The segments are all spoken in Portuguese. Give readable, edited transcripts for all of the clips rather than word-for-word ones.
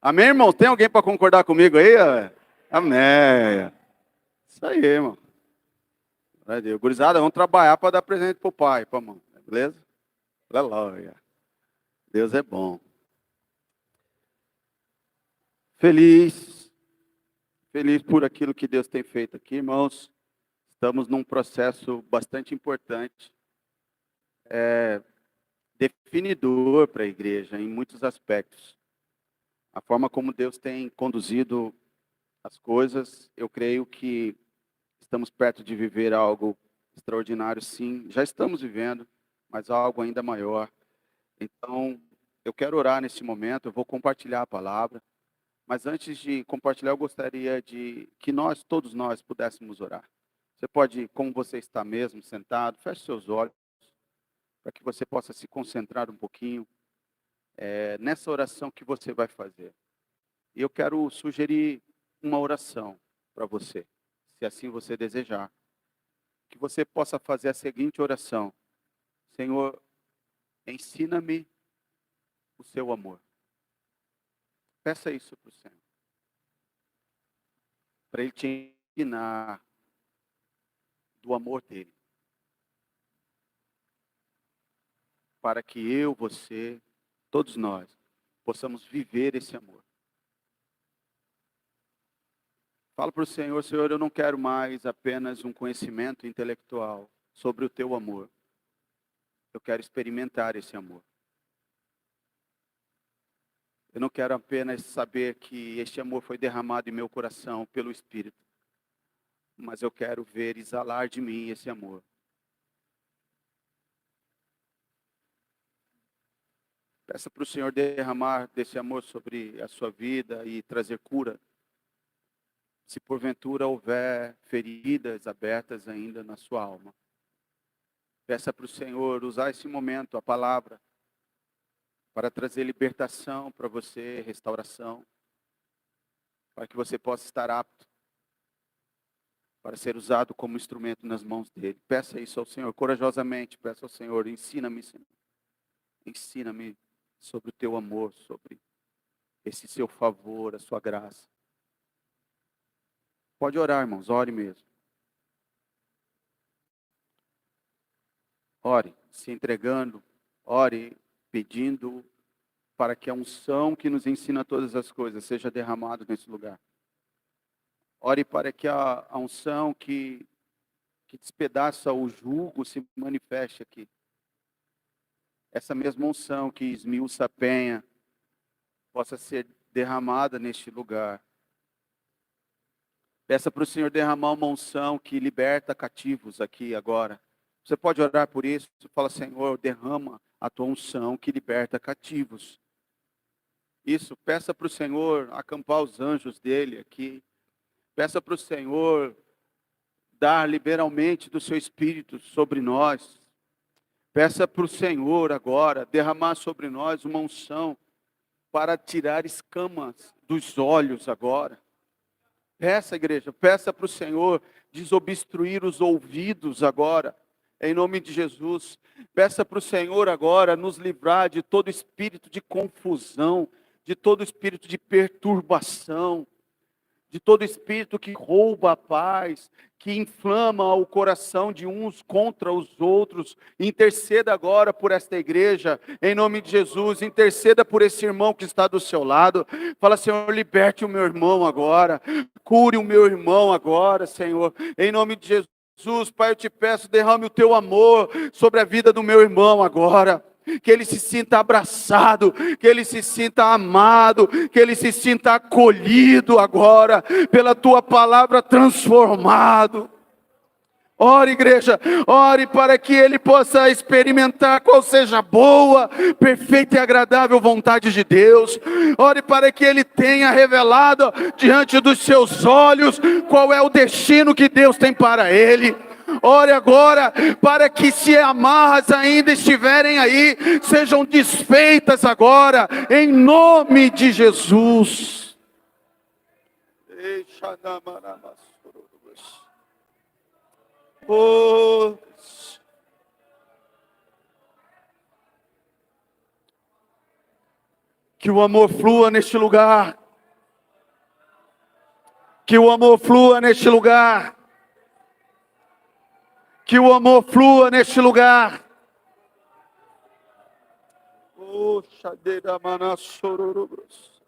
Amém, irmão? Tem alguém para concordar comigo aí? Amém. Isso aí, irmão. Glória a Deus. Gurizada, vamos trabalhar para dar presente pro pai, para mãe. Beleza? Aleluia. Deus é bom. Feliz por aquilo que Deus tem feito aqui, irmãos. Estamos num processo bastante importante, definidor para a igreja em muitos aspectos. A forma como Deus tem conduzido as coisas, eu creio que estamos perto de viver algo extraordinário, sim. Já estamos vivendo, mas algo ainda maior. Então, eu quero orar nesse momento, eu vou compartilhar a palavra. Mas antes de compartilhar, eu gostaria de que todos nós, pudéssemos orar. Você pode, como você está mesmo, sentado, feche seus olhos, para que você possa se concentrar um pouquinho nessa oração que você vai fazer. E eu quero sugerir uma oração para você, se assim você desejar. Que você possa fazer a seguinte oração: Senhor, ensina-me o seu amor. Peça isso para o Senhor, para Ele te ensinar do amor dEle. Para que eu, você, todos nós, possamos viver esse amor. Fala para o Senhor: Senhor, eu não quero mais apenas um conhecimento intelectual sobre o teu amor. Eu quero experimentar esse amor. Eu não quero apenas saber que este amor foi derramado em meu coração pelo Espírito, mas eu quero ver exalar de mim esse amor. Peça para o Senhor derramar desse amor sobre a sua vida e trazer cura. Se porventura houver feridas abertas ainda na sua alma, peça para o Senhor usar esse momento, a palavra, para trazer libertação para você, restauração, para que você possa estar apto para ser usado como instrumento nas mãos dele. Peça isso ao Senhor, corajosamente, peça ao Senhor: ensina-me, Senhor. Ensina-me sobre o teu amor, sobre esse seu favor, a sua graça. Pode orar, irmãos, ore mesmo. Ore, se entregando, ore, pedindo para que a unção que nos ensina todas as coisas seja derramada nesse lugar. Ore para que a unção que despedaça o jugo se manifeste aqui. Essa mesma unção que esmiuça a penha possa ser derramada neste lugar. Peça para o Senhor derramar uma unção que liberta cativos aqui agora. Você pode orar por isso? Fala: Senhor, derrama a tua unção que liberta cativos. Isso, peça para o Senhor acampar os anjos dele aqui. Peça para o Senhor dar liberalmente do seu Espírito sobre nós. Peça para o Senhor agora derramar sobre nós uma unção para tirar escamas dos olhos agora. Peça, igreja, peça para o Senhor desobstruir os ouvidos agora, em nome de Jesus. Peça para o Senhor agora nos livrar de todo espírito de confusão, de todo espírito de perturbação, de todo espírito que rouba a paz, que inflama o coração de uns contra os outros. Interceda agora por esta igreja, em nome de Jesus. Interceda por esse irmão que está do seu lado. Fala: Senhor, liberte o meu irmão agora, cure o meu irmão agora, Senhor, em nome de Jesus. Pai, eu te peço, derrame o teu amor sobre a vida do meu irmão agora. Que ele se sinta abraçado, que ele se sinta amado, que ele se sinta acolhido agora, pela tua palavra, transformado. Ore, igreja, ore para que ele possa experimentar qual seja a boa, perfeita e agradável vontade de Deus. Ore para que ele tenha revelado diante dos seus olhos qual é o destino que Deus tem para ele. Ore agora para que, se amarras ainda estiverem aí, sejam desfeitas agora, em nome de Jesus. Oh, Que o amor flua neste lugar. Que o amor flua neste lugar. Que o amor flua neste lugar. Oh, xadeira manassororobros.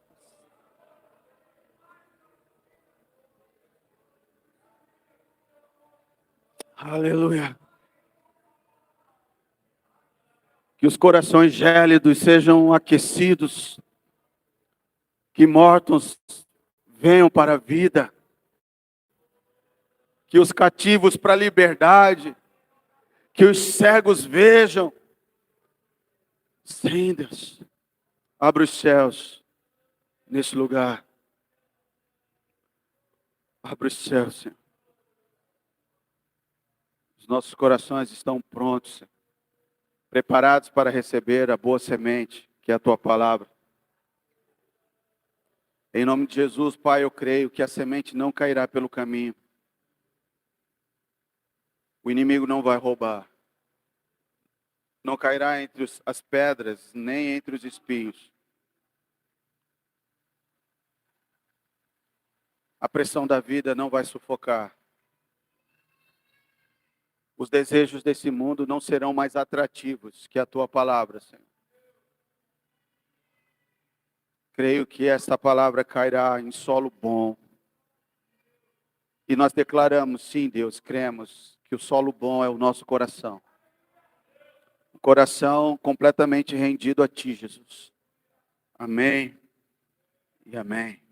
Aleluia. Que os corações gélidos sejam aquecidos. Que mortos venham para a vida. Que os cativos para a liberdade. Que os cegos vejam. Sim, Deus. Abra os céus nesse lugar. Abra os céus, Senhor. Os nossos corações estão prontos, Senhor. Preparados para receber a boa semente, que é a tua palavra. Em nome de Jesus, Pai, eu creio que a semente não cairá pelo caminho. O inimigo não vai roubar. Não cairá entre as pedras, nem entre os espinhos. A pressão da vida não vai sufocar. Os desejos desse mundo não serão mais atrativos que a tua palavra, Senhor. Creio que esta palavra cairá em solo bom. E nós declaramos, sim, Deus, cremos que o solo bom é o nosso coração. O coração completamente rendido a ti, Jesus. Amém e amém.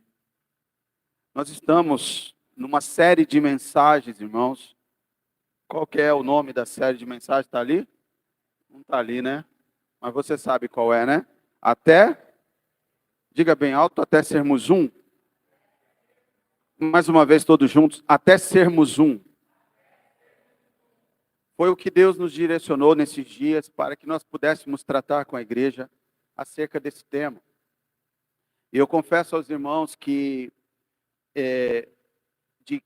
Nós estamos numa série de mensagens, irmãos. Qual que é o nome da série de mensagens? Está ali? Não está ali, né? Mas você sabe qual é, né? Diga bem alto, até sermos um. Mais uma vez todos juntos, até sermos um. Foi o que Deus nos direcionou nesses dias para que nós pudéssemos tratar com a igreja acerca desse tema. E eu confesso aos irmãos que de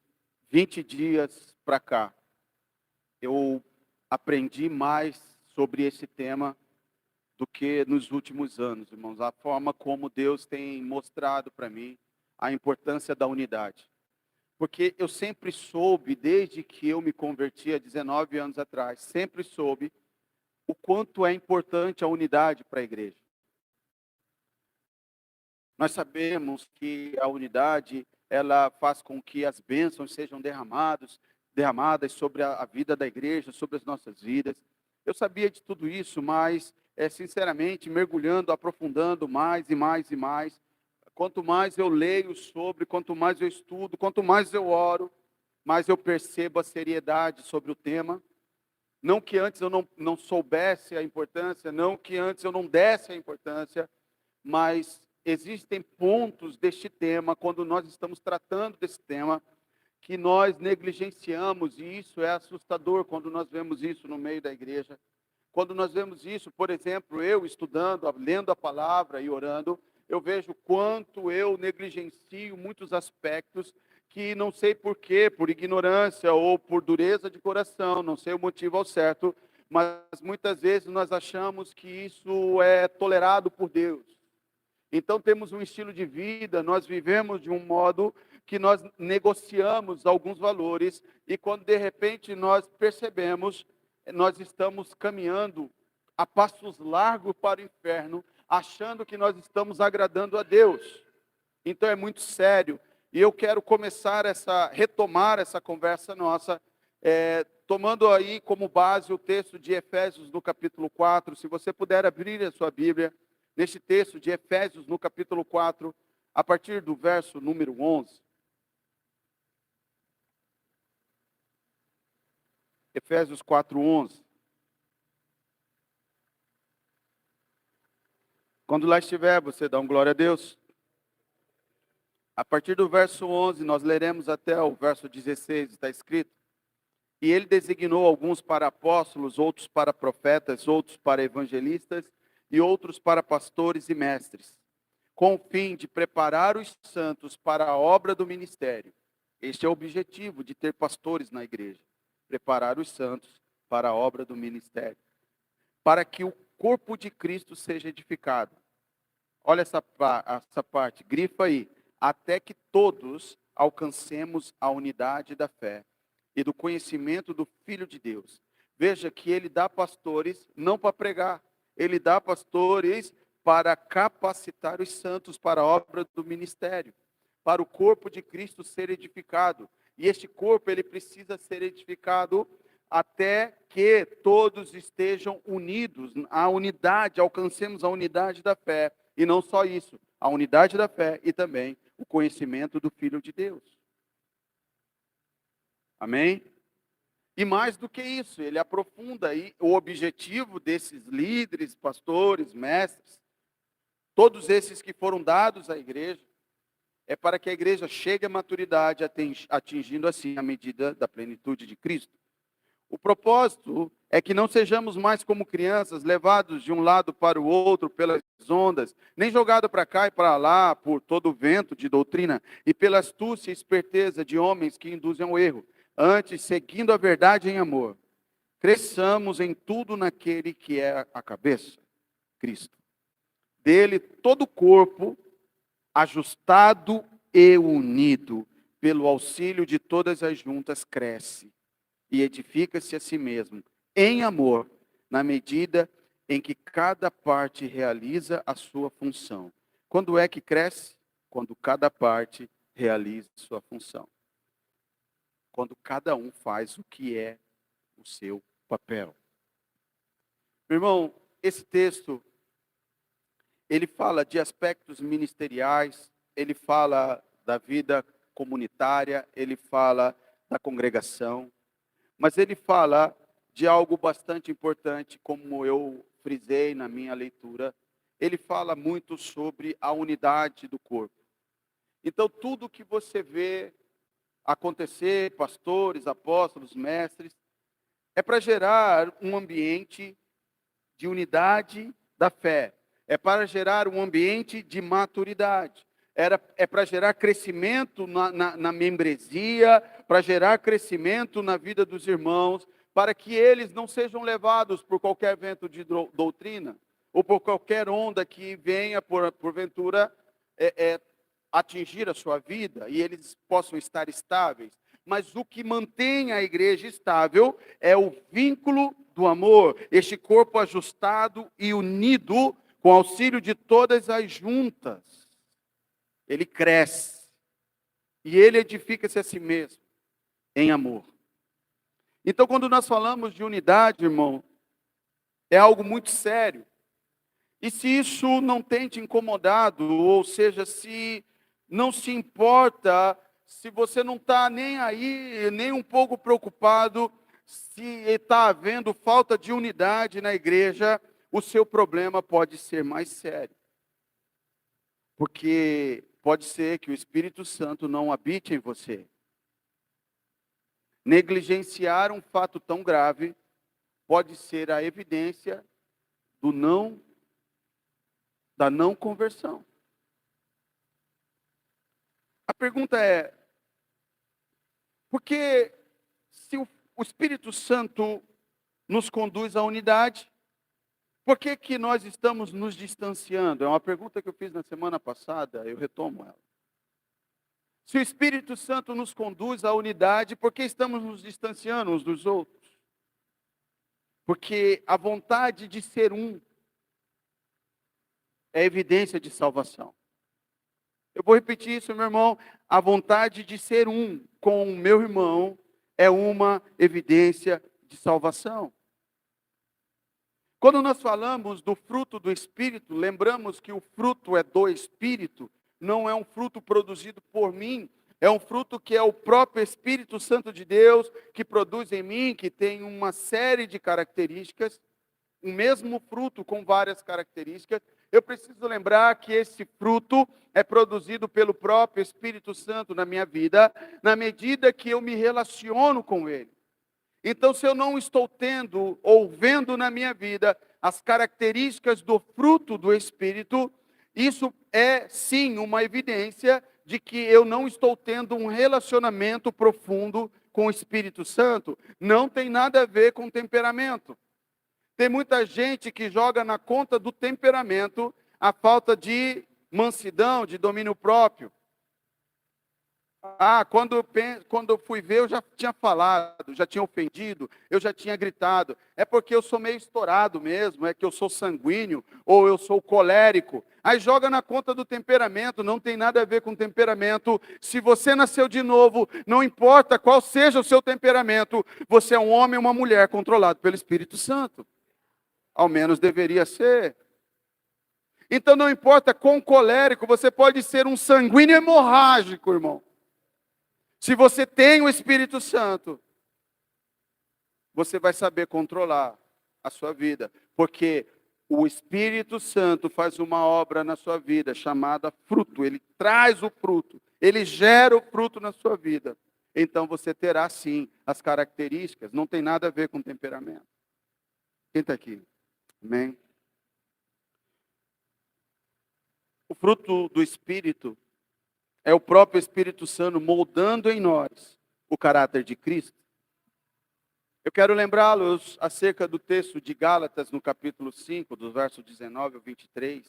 20 dias para cá, eu aprendi mais sobre esse tema do que nos últimos anos, irmãos. A forma como Deus tem mostrado para mim a importância da unidade. Porque eu sempre soube, desde que eu me converti há 19 anos atrás, sempre soube o quanto é importante a unidade para a igreja. Nós sabemos que a unidade, ela faz com que as bênçãos sejam derramadas sobre a vida da igreja, sobre as nossas vidas. Eu sabia de tudo isso, mas, sinceramente, mergulhando, aprofundando mais e mais e mais, quanto mais eu leio sobre, quanto mais eu estudo, quanto mais eu oro, mais eu percebo a seriedade sobre o tema. Não que antes eu não soubesse a importância, não que antes eu não desse a importância, mas existem pontos deste tema, quando nós estamos tratando desse tema, que nós negligenciamos, e isso é assustador quando nós vemos isso no meio da igreja. Quando nós vemos isso, por exemplo, eu estudando, lendo a palavra e orando, eu vejo quanto eu negligencio muitos aspectos que não sei porquê, por ignorância ou por dureza de coração, não sei o motivo ao certo, mas muitas vezes nós achamos que isso é tolerado por Deus. Então temos um estilo de vida, nós vivemos de um modo que nós negociamos alguns valores e quando de repente nós percebemos, nós estamos caminhando a passos largos para o inferno, achando que nós estamos agradando a Deus. Então é muito sério. E eu quero retomar essa conversa nossa, tomando aí como base o texto de Efésios no capítulo 4. Se você puder abrir a sua Bíblia, neste texto de Efésios no capítulo 4, a partir do verso número 11. Efésios 4, 11. Quando lá estiver, você dá um glória a Deus. A partir do verso 11, nós leremos até o verso 16, está escrito: E ele designou alguns para apóstolos, outros para profetas, outros para evangelistas e outros para pastores e mestres, com o fim de preparar os santos para a obra do ministério. Este é o objetivo de ter pastores na igreja: preparar os santos para a obra do ministério, para que o corpo de Cristo seja edificado, Olha essa parte, grifa aí. Até que todos alcancemos a unidade da fé e do conhecimento do Filho de Deus. Veja que ele dá pastores não para pregar, ele dá pastores para capacitar os santos para a obra do ministério, para o corpo de Cristo ser edificado. E este corpo, ele precisa ser edificado até que todos estejam unidos, a unidade, alcancemos a unidade da fé. E não só isso, a unidade da fé e também o conhecimento do Filho de Deus. Amém? E mais do que isso, ele aprofunda aí o objetivo desses líderes, pastores, mestres, todos esses que foram dados à igreja, é para que a igreja chegue à maturidade, atingindo assim a medida da plenitude de Cristo. O propósito é que não sejamos mais como crianças, levados de um lado para o outro pelas ondas, nem jogados para cá e para lá por todo o vento de doutrina e pela astúcia e esperteza de homens que induzem ao erro. Antes, seguindo a verdade em amor, cresçamos em tudo naquele que é a cabeça, Cristo. Dele todo o corpo, ajustado e unido, pelo auxílio de todas as juntas, cresce e edifica-se a si mesmo, em amor, na medida em que cada parte realiza a sua função. Quando é que cresce? Quando cada parte realiza a sua função. Quando cada um faz o que é o seu papel. Meu irmão, esse texto, ele fala de aspectos ministeriais, ele fala da vida comunitária, ele fala da congregação, mas ele fala de algo bastante importante, como eu frisei na minha leitura. Ele fala muito sobre a unidade do corpo. Então, tudo que você vê acontecer, pastores, apóstolos, mestres, é para gerar um ambiente de unidade da fé. É para gerar um ambiente de maturidade. É para gerar crescimento na membresia, para gerar crescimento na vida dos irmãos, para que eles não sejam levados por qualquer vento de doutrina, ou por qualquer onda que venha, porventura, atingir a sua vida, e eles possam estar estáveis. Mas o que mantém a igreja estável é o vínculo do amor, este corpo ajustado e unido com auxílio de todas as juntas. Ele cresce e ele edifica-se a si mesmo em amor. Então, quando nós falamos de unidade, irmão, é algo muito sério. E se isso não tem te incomodado, ou seja, se não se importa, se você não está nem aí, nem um pouco preocupado, se está havendo falta de unidade na igreja, o seu problema pode ser mais sério. Porque pode ser que o Espírito Santo não habite em você. Negligenciar um fato tão grave pode ser a evidência da não conversão. A pergunta é, porque se o Espírito Santo nos conduz à unidade, por que que nós estamos nos distanciando? É uma pergunta que eu fiz na semana passada, eu retomo ela. Se o Espírito Santo nos conduz à unidade, por que estamos nos distanciando uns dos outros? Porque a vontade de ser um é evidência de salvação. Eu vou repetir isso, meu irmão. A vontade de ser um com o meu irmão é uma evidência de salvação. Quando nós falamos do fruto do Espírito, lembramos que o fruto é do Espírito, não é um fruto produzido por mim, é um fruto que é o próprio Espírito Santo de Deus que produz em mim, que tem uma série de características, o mesmo fruto com várias características. Eu preciso lembrar que esse fruto é produzido pelo próprio Espírito Santo na minha vida, na medida que eu me relaciono com Ele. Então, se eu não estou tendo ou vendo na minha vida as características do fruto do Espírito, isso é sim uma evidência de que eu não estou tendo um relacionamento profundo com o Espírito Santo. Não tem nada a ver com temperamento. Tem muita gente que joga na conta do temperamento a falta de mansidão, de domínio próprio. Quando eu fui ver, eu já tinha falado, já tinha ofendido, eu já tinha gritado. É porque eu sou meio estourado mesmo, é que eu sou sanguíneo, ou eu sou colérico. Aí joga na conta do temperamento, não tem nada a ver com temperamento. Se você nasceu de novo, não importa qual seja o seu temperamento, você é um homem ou uma mulher controlado pelo Espírito Santo. Ao menos deveria ser. Então não importa quão colérico, você pode ser um sanguíneo hemorrágico, irmão. Se você tem o Espírito Santo, você vai saber controlar a sua vida. Porque o Espírito Santo faz uma obra na sua vida chamada fruto. Ele traz o fruto. Ele gera o fruto na sua vida. Então você terá sim as características. Não tem nada a ver com temperamento. Quem está aqui? Amém? O fruto do Espírito é o próprio Espírito Santo moldando em nós o caráter de Cristo. Eu quero lembrá-los acerca do texto de Gálatas, no capítulo 5, dos versos 19 ao 23.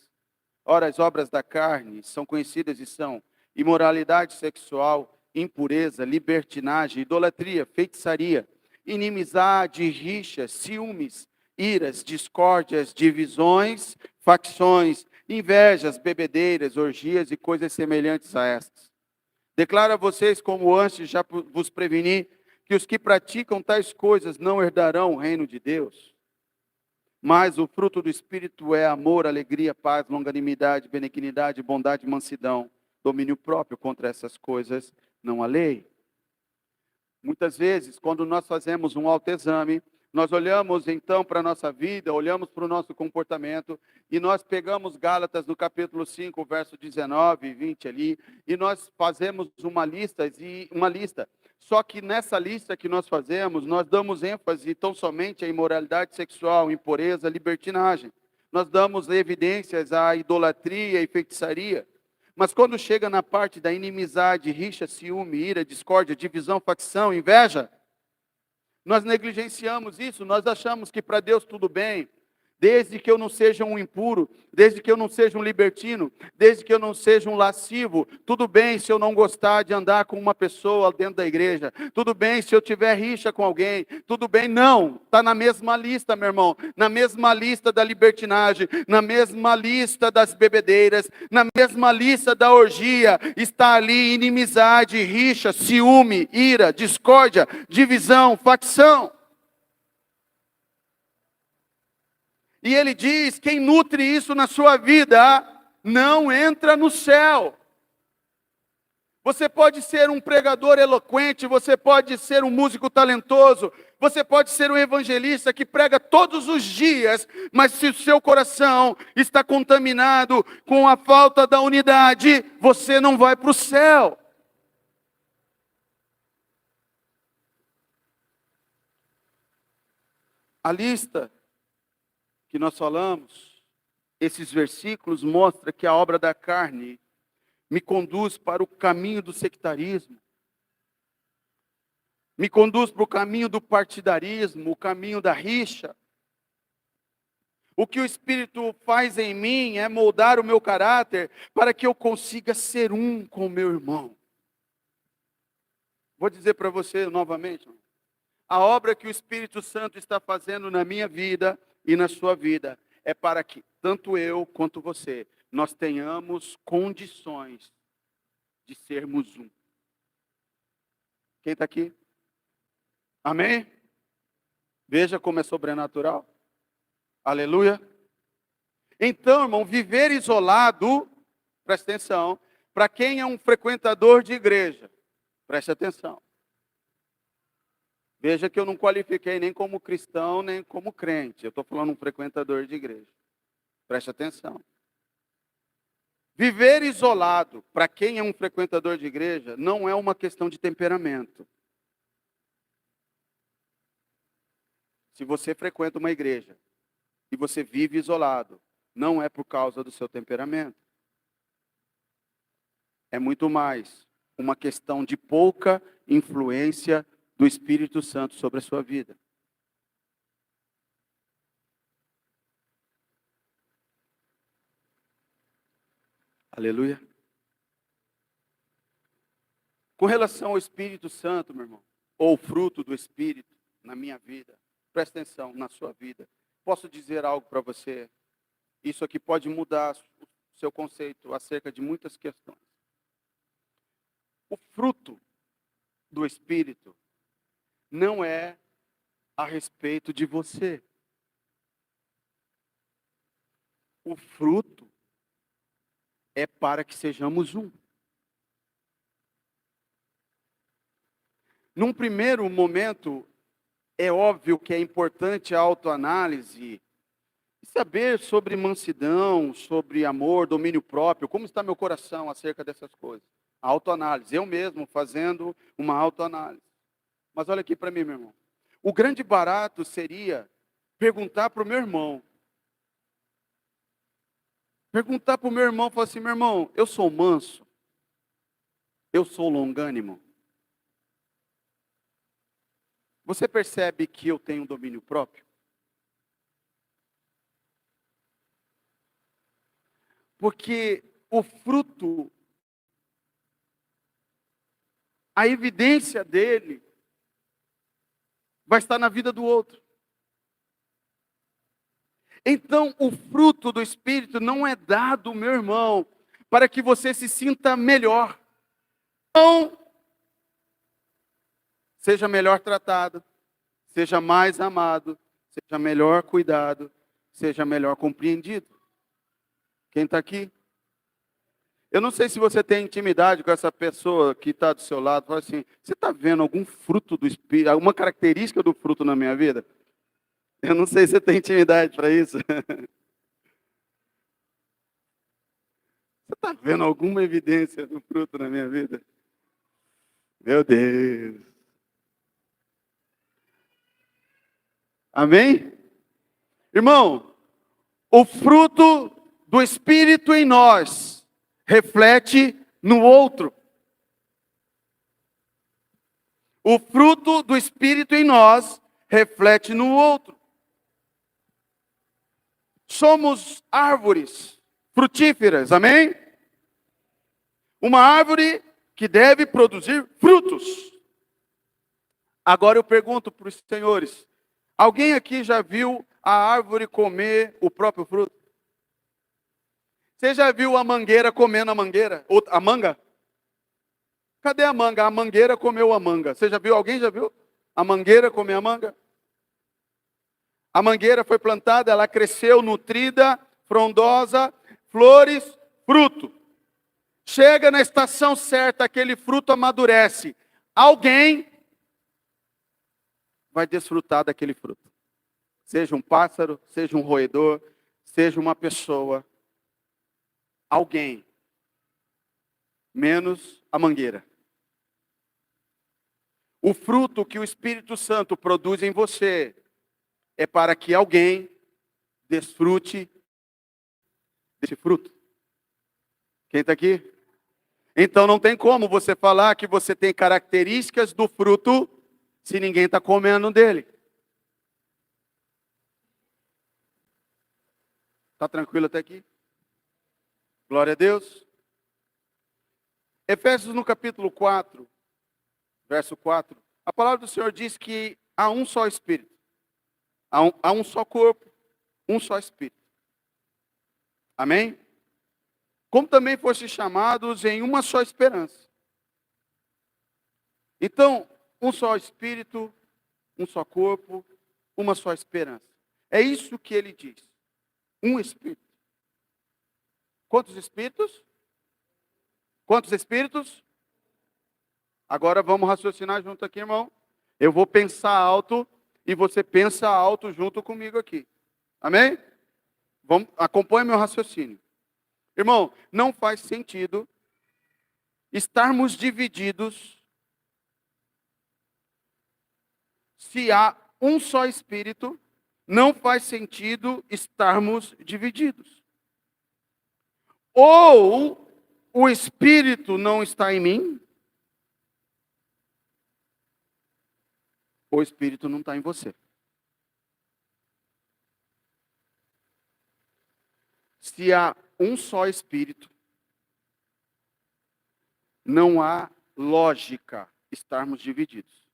Ora, as obras da carne são conhecidas e são imoralidade sexual, impureza, libertinagem, idolatria, feitiçaria, inimizade, rixas, ciúmes, iras, discórdias, divisões, facções, invejas, bebedeiras, orgias e coisas semelhantes a estas. Declaro a vocês, como antes já vos preveni, que os que praticam tais coisas não herdarão o reino de Deus. Mas o fruto do Espírito é amor, alegria, paz, longanimidade, benignidade, bondade, mansidão, domínio próprio. Contra essas coisas não há lei. Muitas vezes, quando nós fazemos um autoexame, nós olhamos então para a nossa vida, olhamos para o nosso comportamento, e nós pegamos Gálatas no capítulo 5, verso 19 e 20 ali, e nós fazemos uma lista. Só que nessa lista que nós fazemos, nós damos ênfase tão somente à imoralidade sexual, impureza, libertinagem. Nós damos evidências à idolatria e feitiçaria. Mas quando chega na parte da inimizade, rixa, ciúme, ira, discórdia, divisão, facção, inveja, nós negligenciamos isso, nós achamos que para Deus tudo bem, desde que eu não seja um impuro, desde que eu não seja um libertino, desde que eu não seja um lascivo, tudo bem se eu não gostar de andar com uma pessoa dentro da igreja, tudo bem se eu tiver rixa com alguém, tudo bem, não, está na mesma lista, meu irmão, na mesma lista da libertinagem, na mesma lista das bebedeiras, na mesma lista da orgia, está ali inimizade, rixa, ciúme, ira, discórdia, divisão, facção. E ele diz, quem nutre isso na sua vida, não entra no céu. Você pode ser um pregador eloquente, você pode ser um músico talentoso, você pode ser um evangelista que prega todos os dias, mas se o seu coração está contaminado com a falta da unidade, você não vai para o céu. A lista que nós falamos, esses versículos mostram que a obra da carne me conduz para o caminho do sectarismo, me conduz para o caminho do partidarismo, o caminho da rixa. O que o Espírito faz em mim é moldar o meu caráter para que eu consiga ser um com o meu irmão. Vou dizer para você novamente, a obra que o Espírito Santo está fazendo na minha vida e na sua vida é para que tanto eu quanto você, nós tenhamos condições de sermos um. Quem está aqui? Amém? Veja como é sobrenatural. Aleluia. Então, irmão, viver isolado, preste atenção, para quem é um frequentador de igreja, preste atenção. Veja que eu não qualifiquei nem como cristão, nem como crente. Eu estou falando um frequentador de igreja. Preste atenção. Viver isolado, para quem é um frequentador de igreja, não é uma questão de temperamento. Se você frequenta uma igreja e você vive isolado, não é por causa do seu temperamento. É muito mais uma questão de pouca influência do Espírito Santo sobre a sua vida. Aleluia. Com relação ao Espírito Santo, meu irmão, ou fruto do Espírito na minha vida, presta atenção, na sua vida. Posso dizer algo para você? Isso aqui pode mudar o seu conceito acerca de muitas questões. O fruto do Espírito não é a respeito de você. O fruto é para que sejamos um. Num primeiro momento, é óbvio que é importante a autoanálise, saber sobre mansidão, sobre amor, domínio próprio, como está meu coração acerca dessas coisas. A autoanálise, eu mesmo fazendo uma autoanálise. Mas olha aqui para mim, meu irmão. O grande barato seria perguntar para o meu irmão. Perguntar para o meu irmão, falar assim, meu irmão, eu sou manso? Eu sou longânimo? Você percebe que eu tenho domínio próprio? Porque o fruto, a evidência dele, vai estar na vida do outro. Então, o fruto do Espírito não é dado, meu irmão, para que você se sinta melhor. Não. Seja melhor tratado, seja mais amado, seja melhor cuidado, seja melhor compreendido. Quem está aqui? Eu não sei se você tem intimidade com essa pessoa que está do seu lado. Fala assim, você está vendo algum fruto do Espírito, alguma característica do fruto na minha vida? Eu não sei se você tem intimidade para isso. Você está vendo alguma evidência do fruto na minha vida? Meu Deus. Amém? Irmão, o fruto do Espírito em nós reflete no outro. O fruto do Espírito em nós reflete no outro. Somos árvores frutíferas, amém? Uma árvore que deve produzir frutos. Agora eu pergunto para os senhores, alguém aqui já viu a árvore comer o próprio fruto? Você já viu a mangueira comendo a mangueira? Ou a manga? Cadê a manga? A mangueira comeu a manga. Você já viu? Alguém já viu? A mangueira comer a manga? A mangueira foi plantada, ela cresceu nutrida, frondosa, flores, fruto. Chega na estação certa, aquele fruto amadurece. Alguém vai desfrutar daquele fruto. Seja um pássaro, seja um roedor, seja uma pessoa. Alguém. Menos a mangueira. O fruto que o Espírito Santo produz em você é para que alguém desfrute desse fruto. Quem está aqui? Então não tem como você falar que você tem características do fruto se ninguém está comendo dele. Está tranquilo até aqui? Glória a Deus. Efésios no capítulo 4, verso 4. A palavra do Senhor diz que há um só Espírito. Há um só corpo, um só Espírito. Amém? Como também foste chamados em uma só esperança. Então, um só Espírito, um só corpo, uma só esperança. É isso que ele diz. Um Espírito. Quantos Espíritos? Quantos Espíritos? Agora vamos raciocinar junto aqui, irmão. Eu vou pensar alto e você pensa alto junto comigo aqui. Amém? Acompanhe meu raciocínio. Irmão, não faz sentido estarmos divididos se há um só Espírito. Não faz sentido estarmos divididos. Ou o Espírito não está em mim, ou o Espírito não está em você. Se há um só Espírito, Não há lógica estarmos divididos.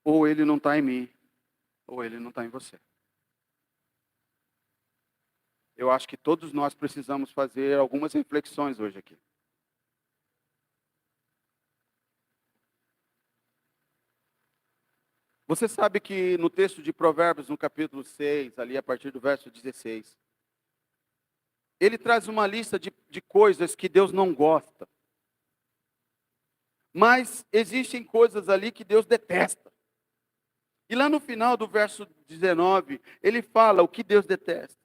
Ou ele não está em mim, ou ele não está em você. Eu acho que todos nós precisamos fazer algumas reflexões hoje aqui. Você sabe que no texto de Provérbios, no capítulo 6, ali a partir do verso 16, ele traz uma lista de coisas que Deus não gosta. Mas existem coisas ali que Deus detesta. E lá no final do verso 19, ele fala o que Deus detesta.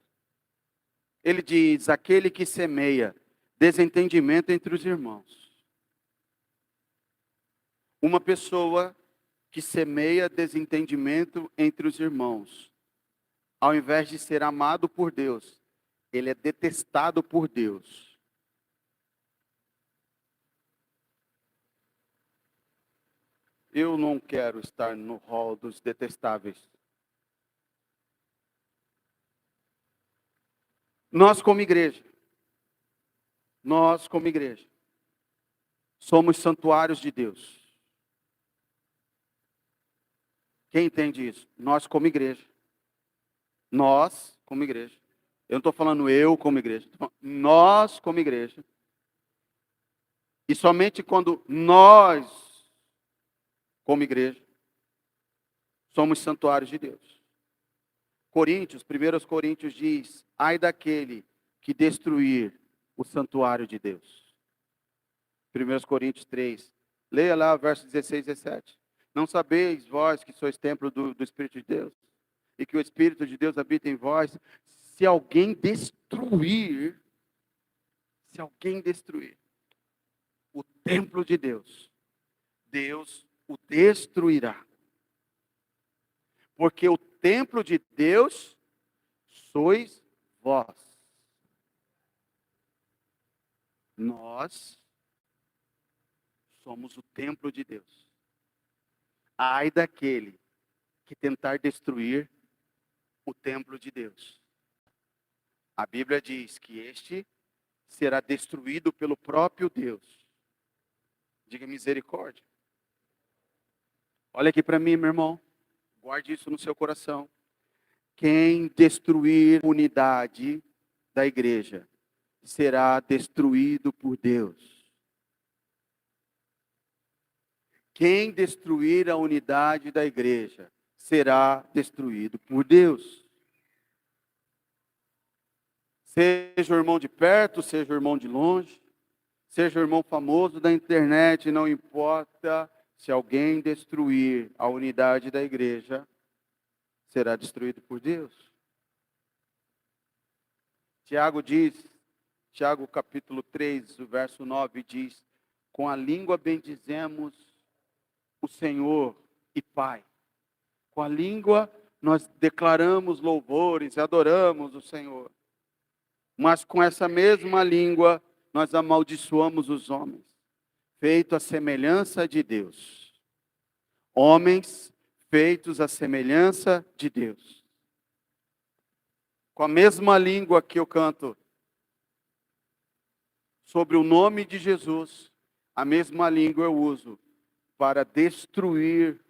Ele diz: aquele que semeia desentendimento entre os irmãos. Uma pessoa que semeia desentendimento entre os irmãos, ao invés de ser amado por Deus, ele é detestado por Deus. Eu não quero estar no rol dos detestáveis. Nós como igreja, somos santuários de Deus. Quem entende isso? Nós como igreja. Nós como igreja. Eu não estou falando eu como igreja. Nós como igreja. E somente quando nós, como igreja, somos santuários de Deus. Coríntios, 1 Coríntios diz: ai daquele que destruir o santuário de Deus. 1 Coríntios 3. Leia lá, versos 16 e 17. Não sabeis vós que sois templo do Espírito de Deus? E que o Espírito de Deus habita em vós? Se alguém destruir o templo de Deus, Deus o destruirá. Porque o templo de Deus sois vós. Nós somos o templo de Deus. Ai daquele que tentar destruir o templo de Deus. A Bíblia diz que este será destruído pelo próprio Deus. Diga misericórdia. Olha aqui para mim, meu irmão. Guarde isso no seu coração. Quem destruir a unidade da igreja será destruído por Deus. Quem destruir a unidade da igreja será destruído por Deus. Seja o irmão de perto, seja o irmão de longe, seja o irmão famoso da internet, não importa, se alguém destruir a unidade da igreja, será destruído por Deus. Tiago capítulo 3, o verso 9 diz: com a língua bendizemos o Senhor e Pai. Com a língua nós declaramos louvores, adoramos o Senhor. Mas com essa mesma língua nós amaldiçoamos os homens, feito à semelhança de Deus. Homens feitos à semelhança de Deus. Com a mesma língua que eu canto sobre o nome de Jesus, a mesma língua eu uso para destruir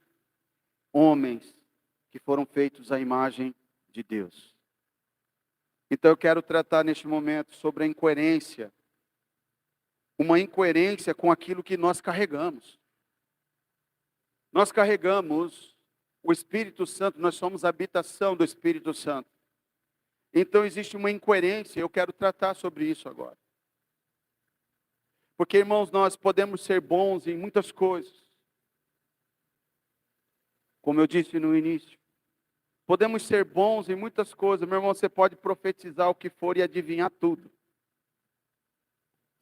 homens que foram feitos à imagem de Deus. Então eu quero tratar neste momento sobre a incoerência. Uma incoerência com aquilo que nós carregamos. Nós carregamos o Espírito Santo, nós somos a habitação do Espírito Santo. Então existe uma incoerência, eu quero tratar sobre isso agora. Porque, irmãos, nós podemos ser bons em muitas coisas. Como eu disse no início. Podemos ser bons em muitas coisas. Meu irmão, você pode profetizar o que for e adivinhar tudo.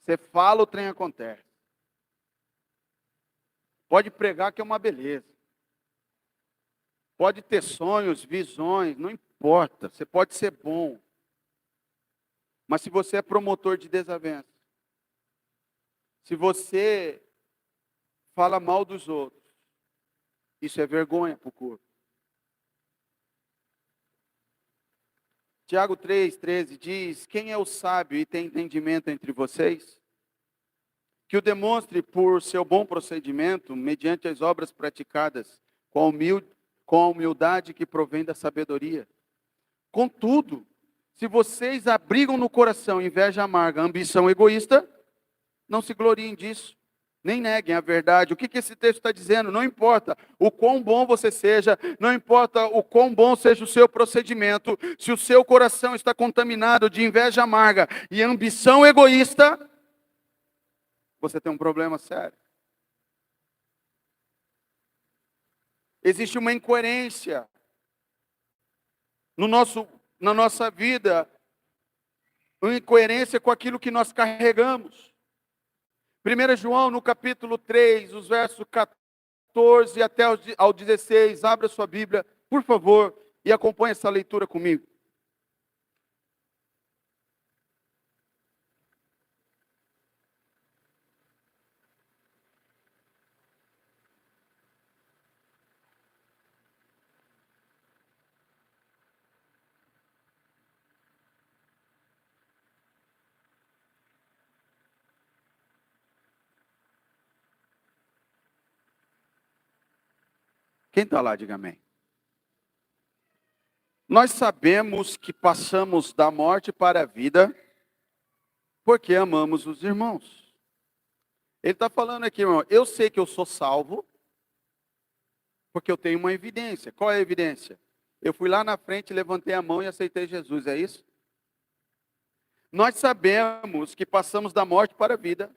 Você fala, o trem acontece. Pode pregar que é uma beleza. Pode ter sonhos, visões, não importa. Você pode ser bom. Mas se você é promotor de desavença, se você fala mal dos outros, isso é vergonha para o corpo. Tiago 3,13 diz: quem é o sábio e tem entendimento entre vocês? que o demonstre por seu bom procedimento, mediante as obras praticadas, com a humildade que provém da sabedoria. Contudo, se vocês abrigam no coração inveja amarga, ambição egoísta, não se gloriem disso, nem neguem a verdade. O que esse texto está dizendo? Não importa o quão bom você seja, não importa o quão bom seja o seu procedimento, se o seu coração está contaminado de inveja amarga e ambição egoísta, você tem um problema sério. Existe uma incoerência na nossa vida, uma incoerência com aquilo que nós carregamos. 1 João, no capítulo 3, os versos 14 até ao 16, abra sua Bíblia, por favor, e acompanhe essa leitura comigo. Quem está lá, diga amém. Nós sabemos que passamos da morte para a vida porque amamos os irmãos. Ele está falando aqui, irmão, eu sei que eu sou salvo porque eu tenho uma evidência. Qual é a evidência? Eu fui lá na frente, levantei a mão e aceitei Jesus, é isso? Nós sabemos que passamos da morte para a vida.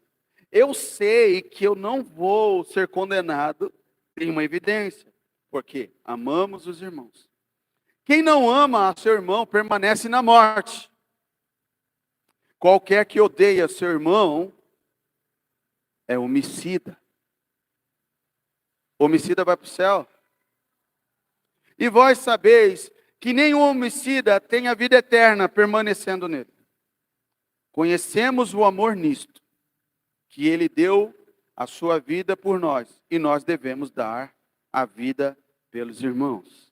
Eu sei que eu não vou ser condenado, tem uma evidência, porque amamos os irmãos. Quem não ama a seu irmão permanece na morte. Qualquer que odeia seu irmão é homicida. Homicida vai para o céu. E vós sabeis que nenhum homicida tem a vida eterna permanecendo nele. Conhecemos o amor nisto, que ele deu a sua vida por nós, e nós devemos dar a vida pelos irmãos.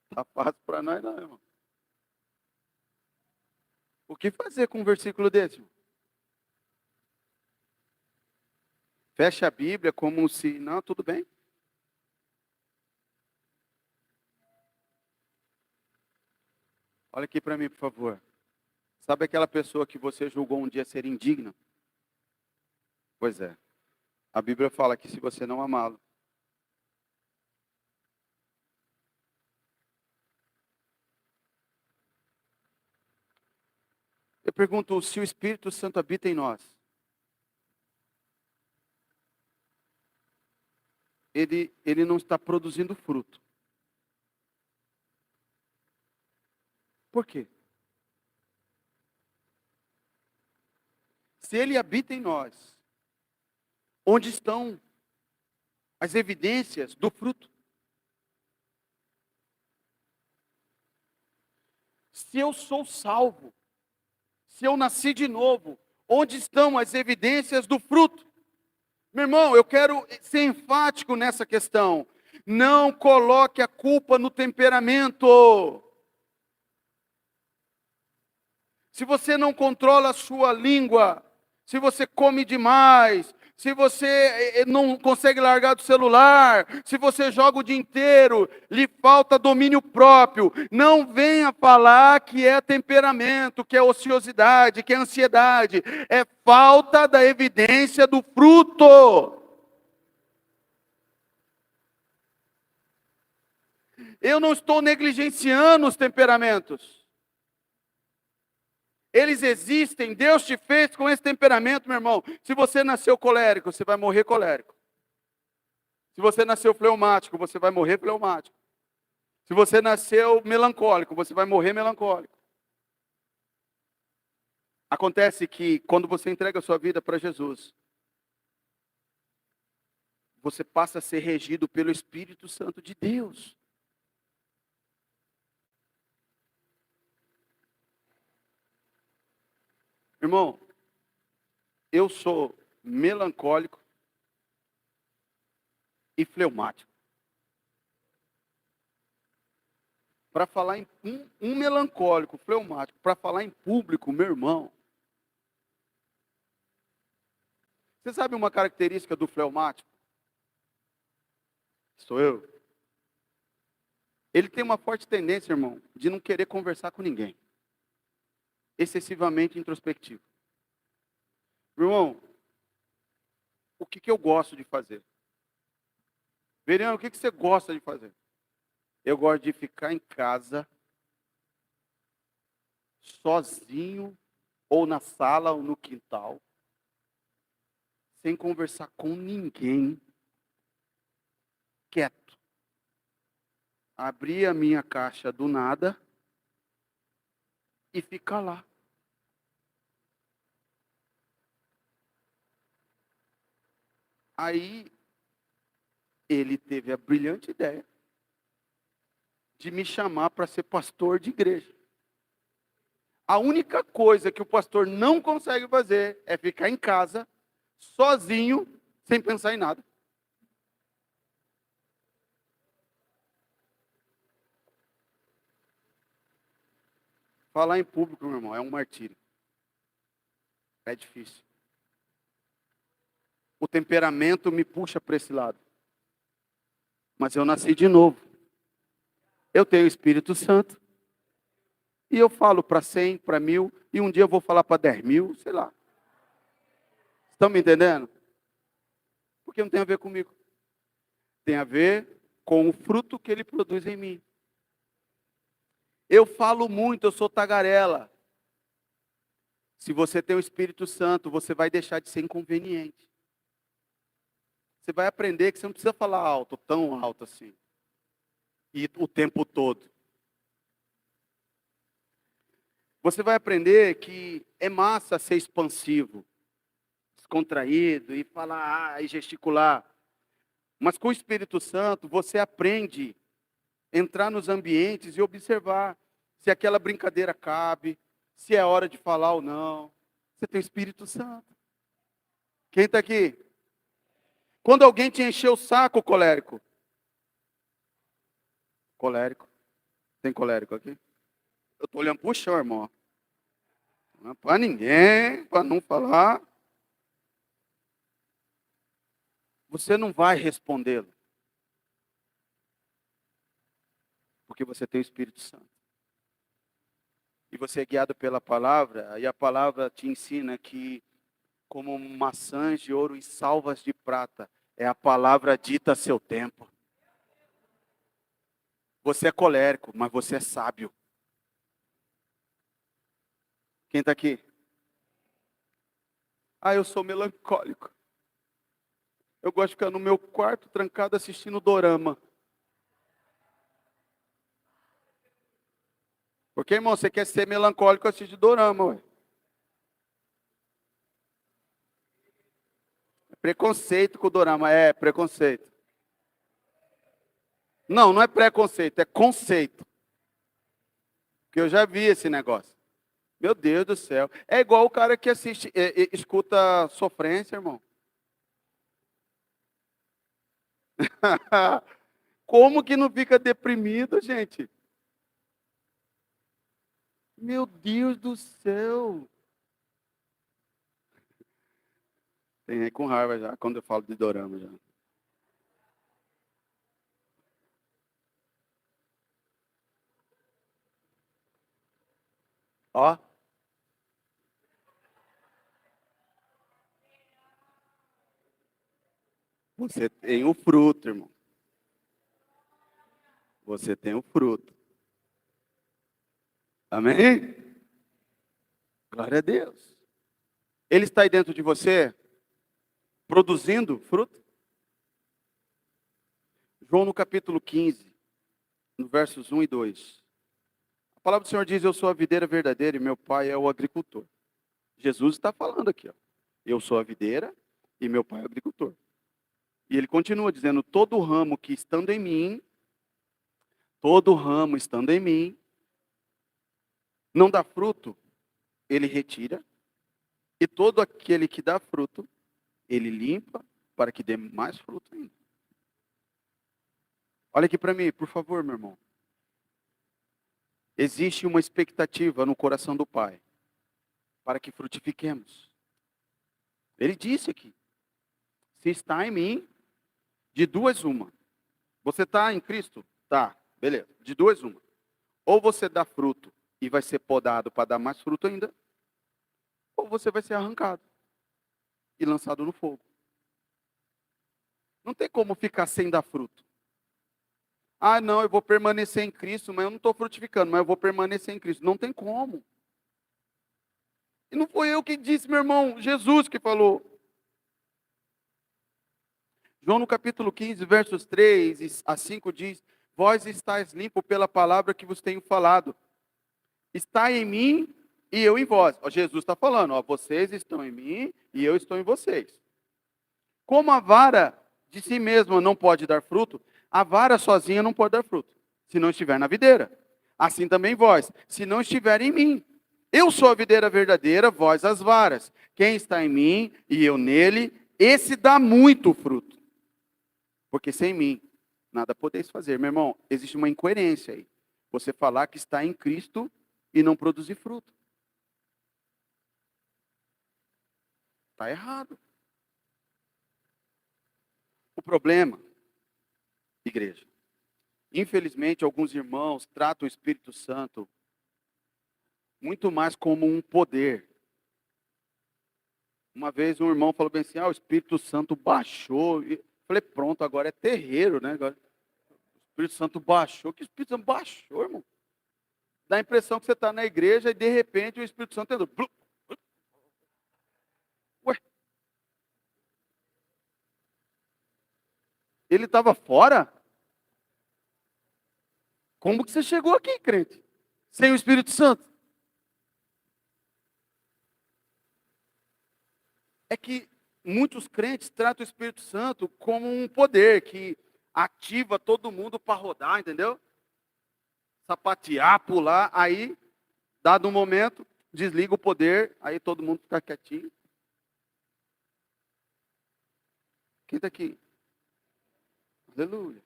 Está fácil para nós não, irmão. O que fazer com um versículo desse, irmão? Fecha a Bíblia como se, não, tudo bem. Olha aqui para mim, por favor. Sabe aquela pessoa que você julgou um dia ser indigna? Pois é. A Bíblia fala que se você não amá-lo, eu pergunto, se o Espírito Santo habita em nós, ele não está produzindo fruto. Por quê? Se ele habita em nós, onde estão as evidências do fruto? Se eu sou salvo, se eu nasci de novo, onde estão as evidências do fruto? Meu irmão, eu quero ser enfático nessa questão. Não coloque a culpa no temperamento. Se você não controla a sua língua, se você come demais, se você não consegue largar do celular, se você joga o dia inteiro, lhe falta domínio próprio, não venha falar que é temperamento, que é ociosidade, que é ansiedade. É falta da evidência do fruto. Eu não estou negligenciando os temperamentos. Eles existem, Deus te fez com esse temperamento, meu irmão. Se você nasceu colérico, você vai morrer colérico. Se você nasceu fleumático, você vai morrer fleumático. Se você nasceu melancólico, você vai morrer melancólico. Acontece que quando você entrega a sua vida para Jesus, você passa a ser regido pelo Espírito Santo de Deus. Irmão, eu sou melancólico e fleumático. Para falar em um melancólico, fleumático, para falar em público, meu irmão. Você sabe uma característica do fleumático? Sou eu. Ele tem uma forte tendência, irmão, de não querer conversar com ninguém. Excessivamente introspectivo. Meu irmão, o que eu gosto de fazer? Veriano, o que você gosta de fazer? Eu gosto de ficar em casa, sozinho, ou na sala, ou no quintal, sem conversar com ninguém, quieto. Abrir a minha caixa do nada e ficar lá. Aí, ele teve a brilhante ideia de me chamar para ser pastor de igreja. A única coisa que o pastor não consegue fazer é ficar em casa, sozinho, sem pensar em nada. Falar em público, meu irmão, é um martírio. É difícil. O temperamento me puxa para esse lado. Mas eu nasci de novo. Eu tenho o Espírito Santo. E eu falo para 100, para 1000, e um dia eu vou falar para 10.000, sei lá. Estão me entendendo? Porque não tem a ver comigo. Tem a ver com o fruto que ele produz em mim. Eu falo muito, eu sou tagarela. Se você tem o Espírito Santo, você vai deixar de ser inconveniente. Você vai aprender que você não precisa falar alto, tão alto assim. E o tempo todo. Você vai aprender que é massa ser expansivo, descontraído e falar e gesticular. Mas com o Espírito Santo, você aprende a entrar nos ambientes e observar se aquela brincadeira cabe, se é hora de falar ou não. Você tem o Espírito Santo. Quem está aqui? Quando alguém te encheu o saco, colérico. Colérico. Tem colérico aqui? Eu estou olhando para o chão, irmão. Não é para ninguém, para não falar. Você não vai respondê-lo. Porque você tem o Espírito Santo. E você é guiado pela palavra, e a palavra te ensina que, como maçãs de ouro e salvas de prata, é a palavra dita a seu tempo. Você é colérico, mas você é sábio. Quem está aqui? Ah, eu sou melancólico. Eu gosto de ficar no meu quarto, trancado, assistindo dorama. Porque, irmão, você quer ser melancólico, assiste dorama, ué. É preconceito com o dorama, é preconceito. Não, não é preconceito, é conceito. Porque eu já vi esse negócio. Meu Deus do céu. É igual o cara que assiste, escuta sofrência, irmão. Como que não fica deprimido, gente? Meu Deus do céu. Tem aí com raiva já, quando eu falo de dorama já. Ó, você tem o fruto, irmão. Você tem o fruto. Amém? Glória a Deus. Ele está aí dentro de você, produzindo fruto? João no capítulo 15, no versos 1 e 2. A palavra do Senhor diz: eu sou a videira verdadeira e meu pai é o agricultor. Jesus está falando aqui, ó. Eu sou a videira e meu pai é o agricultor. E ele continua dizendo: todo ramo que estando em mim, todo ramo estando em mim, não dá fruto, ele retira. E todo aquele que dá fruto, ele limpa para que dê mais fruto ainda. Olha aqui para mim, por favor, meu irmão. Existe uma expectativa no coração do Pai para que frutifiquemos. Ele disse aqui: se está em mim, de duas uma. Você está em Cristo? Tá, beleza. De duas uma. Ou você dá fruto e vai ser podado para dar mais fruto ainda, ou você vai ser arrancado e lançado no fogo. Não tem como ficar sem dar fruto. Ah, não, eu vou permanecer em Cristo, mas eu não estou frutificando, mas eu vou permanecer em Cristo. Não tem como. E não foi eu que disse, meu irmão, Jesus que falou. João no capítulo 15, versos 3 a 5 diz: vós estáis limpo pela palavra que vos tenho falado. Está em mim e eu em vós. Ó, Jesus está falando, ó, vocês estão em mim e eu estou em vocês. Como a vara de si mesma não pode dar fruto, a vara sozinha não pode dar fruto, se não estiver na videira. Assim também vós, se não estiver em mim. Eu sou a videira verdadeira, vós as varas. Quem está em mim e eu nele, esse dá muito fruto. Porque sem mim, nada podeis fazer. Meu irmão, existe uma incoerência aí. Você falar que está em Cristo e não produzir fruto. Está errado. O problema, igreja, infelizmente alguns irmãos tratam o Espírito Santo muito mais como um poder. Uma vez um irmão falou bem assim: o Espírito Santo baixou. Eu falei, pronto, agora é terreiro, né? Agora, o Espírito Santo baixou. Que Espírito Santo baixou, irmão? Dá a impressão que você está na igreja e de repente o Espírito Santo entrou. Ué? Ele estava fora? Como que você chegou aqui, crente? Sem o Espírito Santo? É que muitos crentes tratam o Espírito Santo como um poder que ativa todo mundo para rodar, entendeu? Sapatear, pular, aí, dado um momento, desliga o poder, aí todo mundo fica quietinho. Quem está aqui? Aleluia.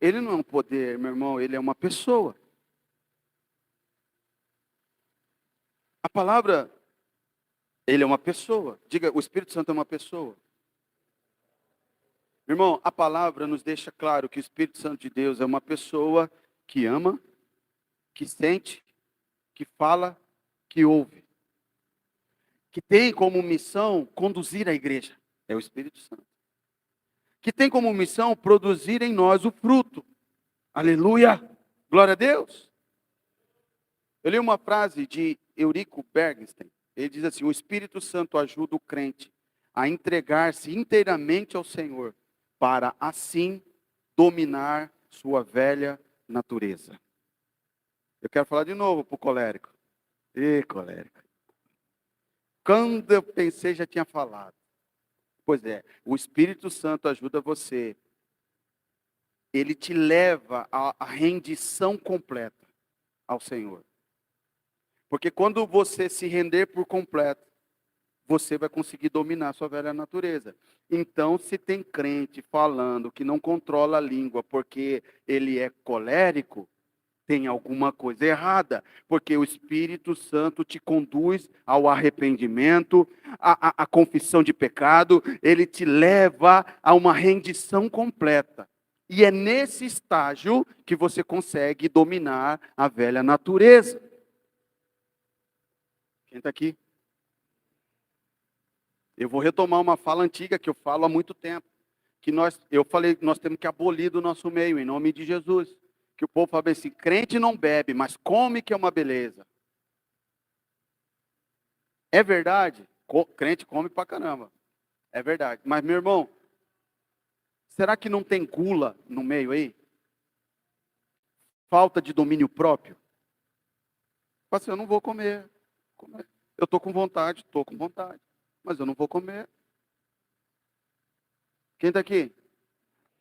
Ele não é um poder, meu irmão, ele é uma pessoa. A palavra, ele é uma pessoa. Diga, o Espírito Santo é uma pessoa. Meu irmão, a palavra nos deixa claro que o Espírito Santo de Deus é uma pessoa que ama, que sente, que fala, que ouve. Que tem como missão conduzir a igreja. É o Espírito Santo. Que tem como missão produzir em nós o fruto. Aleluia! Glória a Deus! Eu li uma frase de Eurico Bergstein. Ele diz assim: o Espírito Santo ajuda o crente a entregar-se inteiramente ao Senhor, para assim dominar sua velha natureza. Eu quero falar de novo para o colérico. Ê, colérico. Quando eu pensei, já tinha falado. Pois é, o Espírito Santo ajuda você. Ele te leva à rendição completa ao Senhor. Porque quando você se render por completo, você vai conseguir dominar a sua velha natureza. Então, se tem crente falando que não controla a língua porque ele é colérico, tem alguma coisa errada, porque o Espírito Santo te conduz ao arrependimento, à confissão de pecado, ele te leva a uma rendição completa. E é nesse estágio que você consegue dominar a velha natureza. Quem está aqui? Eu vou retomar uma fala antiga que eu falo há muito tempo. Eu falei que nós temos que abolir do nosso meio, em nome de Jesus. Que o povo fala assim: crente não bebe, mas come que é uma beleza. É verdade? Crente come pra caramba. É verdade. Mas, meu irmão, será que não tem gula no meio aí? Falta de domínio próprio? Fala assim: eu não vou comer. Eu estou com vontade, mas eu não vou comer. Quem está aqui?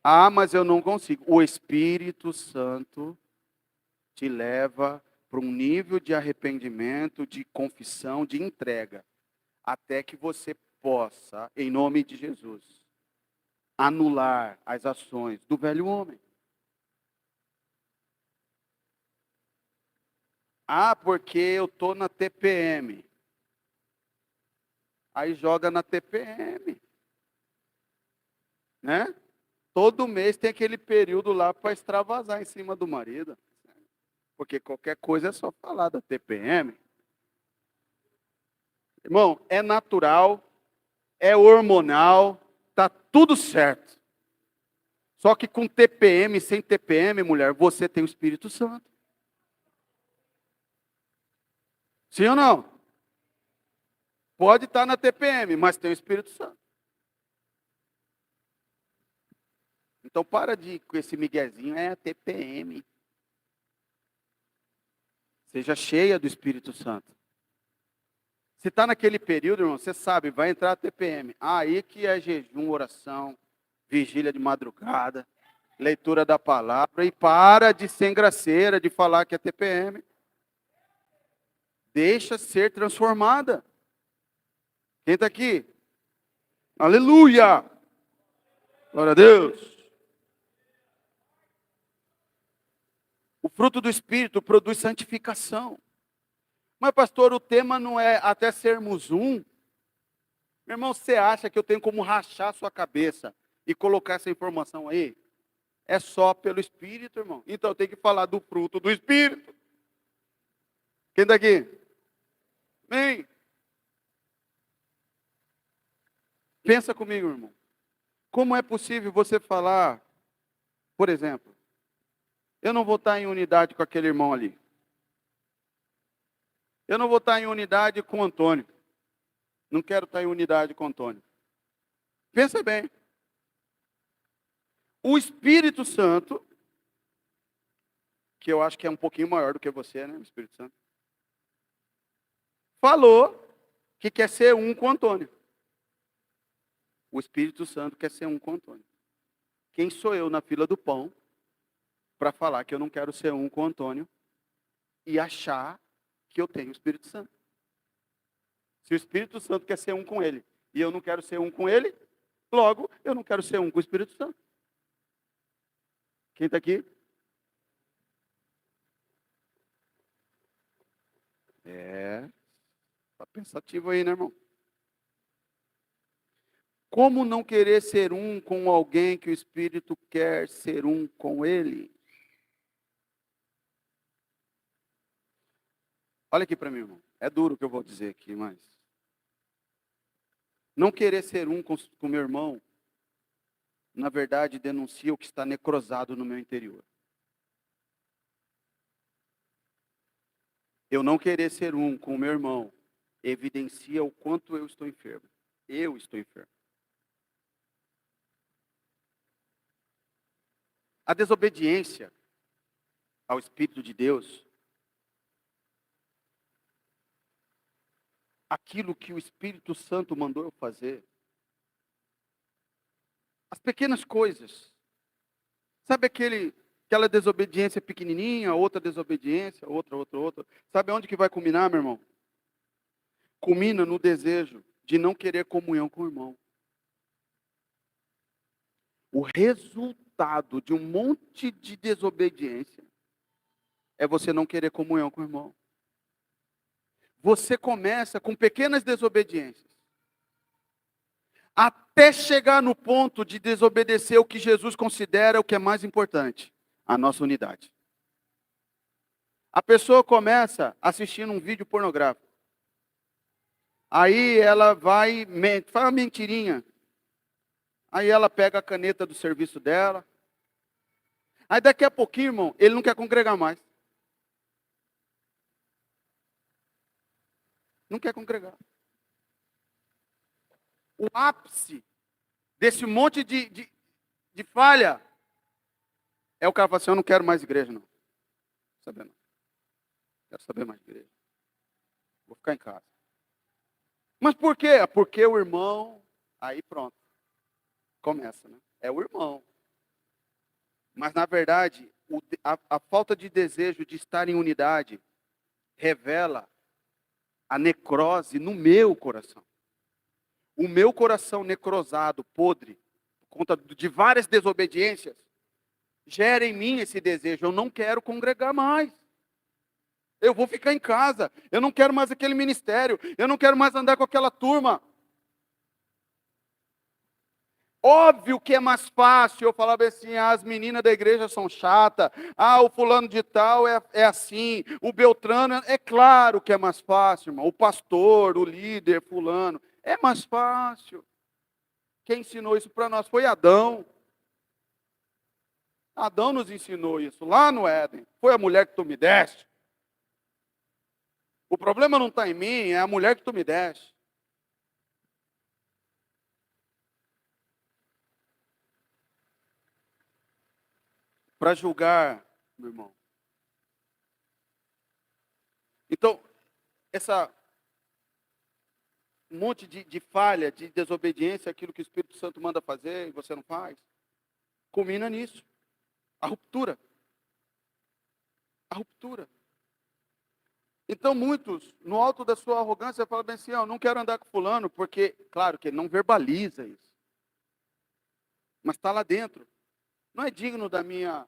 Ah, mas eu não consigo. O Espírito Santo te leva para um nível de arrependimento, de confissão, de entrega, até que você possa, em nome de Jesus, anular as ações do velho homem. Ah, porque eu estou na TPM. Aí joga na TPM. Né? Todo mês tem aquele período lá para extravasar em cima do marido. Porque qualquer coisa é só falar da TPM. Irmão, é natural, é hormonal, tá tudo certo. Só que com TPM, sem TPM, mulher, você tem o Espírito Santo. Sim ou não? Pode estar na TPM, mas tem o Espírito Santo. Então para de com esse miguezinho, é a TPM. Seja cheia do Espírito Santo. Se está naquele período, irmão, você sabe, vai entrar a TPM. Aí que é jejum, oração, vigília de madrugada, leitura da palavra. E para de ser engraceira, de falar que é TPM. Deixa ser transformada. Quem está aqui? Aleluia! Glória a Deus. O fruto do Espírito produz santificação. Mas, pastor, o tema não é até sermos um. Meu irmão, você acha que eu tenho como rachar a sua cabeça e colocar essa informação aí? É só pelo Espírito, irmão. Então eu tenho que falar do fruto do Espírito. Quem está aqui? Amém? Pensa comigo, irmão. Como é possível você falar, por exemplo, eu não vou estar em unidade com aquele irmão ali. Eu não vou estar em unidade com o Antônio. Não quero estar em unidade com o Antônio. Pensa bem. O Espírito Santo, que eu acho que é um pouquinho maior do que você, né? O Espírito Santo. Falou que quer ser um com o Antônio. O Espírito Santo quer ser um com o Antônio. Quem sou eu na fila do pão para falar que eu não quero ser um com o Antônio e achar que eu tenho o Espírito Santo? Se o Espírito Santo quer ser um com ele e eu não quero ser um com ele, logo eu não quero ser um com o Espírito Santo. Quem está aqui? Está pensativo aí, né, irmão? Como não querer ser um com alguém que o Espírito quer ser um com ele? Olha aqui para mim, irmão. É duro o que eu vou dizer aqui, mas... Não querer ser um com meu irmão, na verdade, denuncia o que está necrosado no meu interior. Eu não querer ser um com o meu irmão, evidencia o quanto eu estou enfermo. Eu estou enfermo. A desobediência ao Espírito de Deus, aquilo que o Espírito Santo mandou eu fazer, as pequenas coisas, sabe aquela desobediência pequenininha, outra desobediência, outra. Sabe onde que vai culminar, meu irmão? Culmina no desejo de não querer comunhão com o irmão. O resultado de um monte de desobediência é você não querer comunhão com o irmão. Você começa com pequenas desobediências, até chegar no ponto de desobedecer o que Jesus considera o que é mais importante, a nossa unidade. A pessoa começa assistindo um vídeo pornográfico. Aí ela vai, faz uma mentirinha. Aí ela pega a caneta do serviço dela. Aí daqui a pouquinho, irmão, ele não quer congregar mais. Não quer congregar. O ápice desse monte de falha é o cara falar assim, eu não quero mais igreja, não. Saber não. Quero saber mais de igreja. Vou ficar em casa. Mas por quê? Porque o irmão, aí pronto. Começa, né? É o irmão. Mas na verdade, a falta de desejo de estar em unidade revela a necrose no meu coração. O meu coração necrosado, podre, por conta de várias desobediências, gera em mim esse desejo. Eu não quero congregar mais. Eu vou ficar em casa. Eu não quero mais aquele ministério. Eu não quero mais andar com aquela turma. Óbvio que é mais fácil eu falar assim, as meninas da igreja são chatas, o fulano de tal é assim, o Beltrano, é claro que é mais fácil, irmão. O pastor, o líder, fulano, é mais fácil. Quem ensinou isso para nós foi Adão. Adão nos ensinou isso lá no Éden. Foi a mulher que tu me deste. O problema não está em mim, é a mulher que tu me deste. Para julgar, meu irmão. Então, essa um monte de falha, de desobediência, aquilo que o Espírito Santo manda fazer e você não faz, culmina nisso. A ruptura. A ruptura. Então, muitos, no alto da sua arrogância, falam bem assim, eu não quero andar com fulano, porque, claro que ele não verbaliza isso. Mas está lá dentro. Não é digno da minha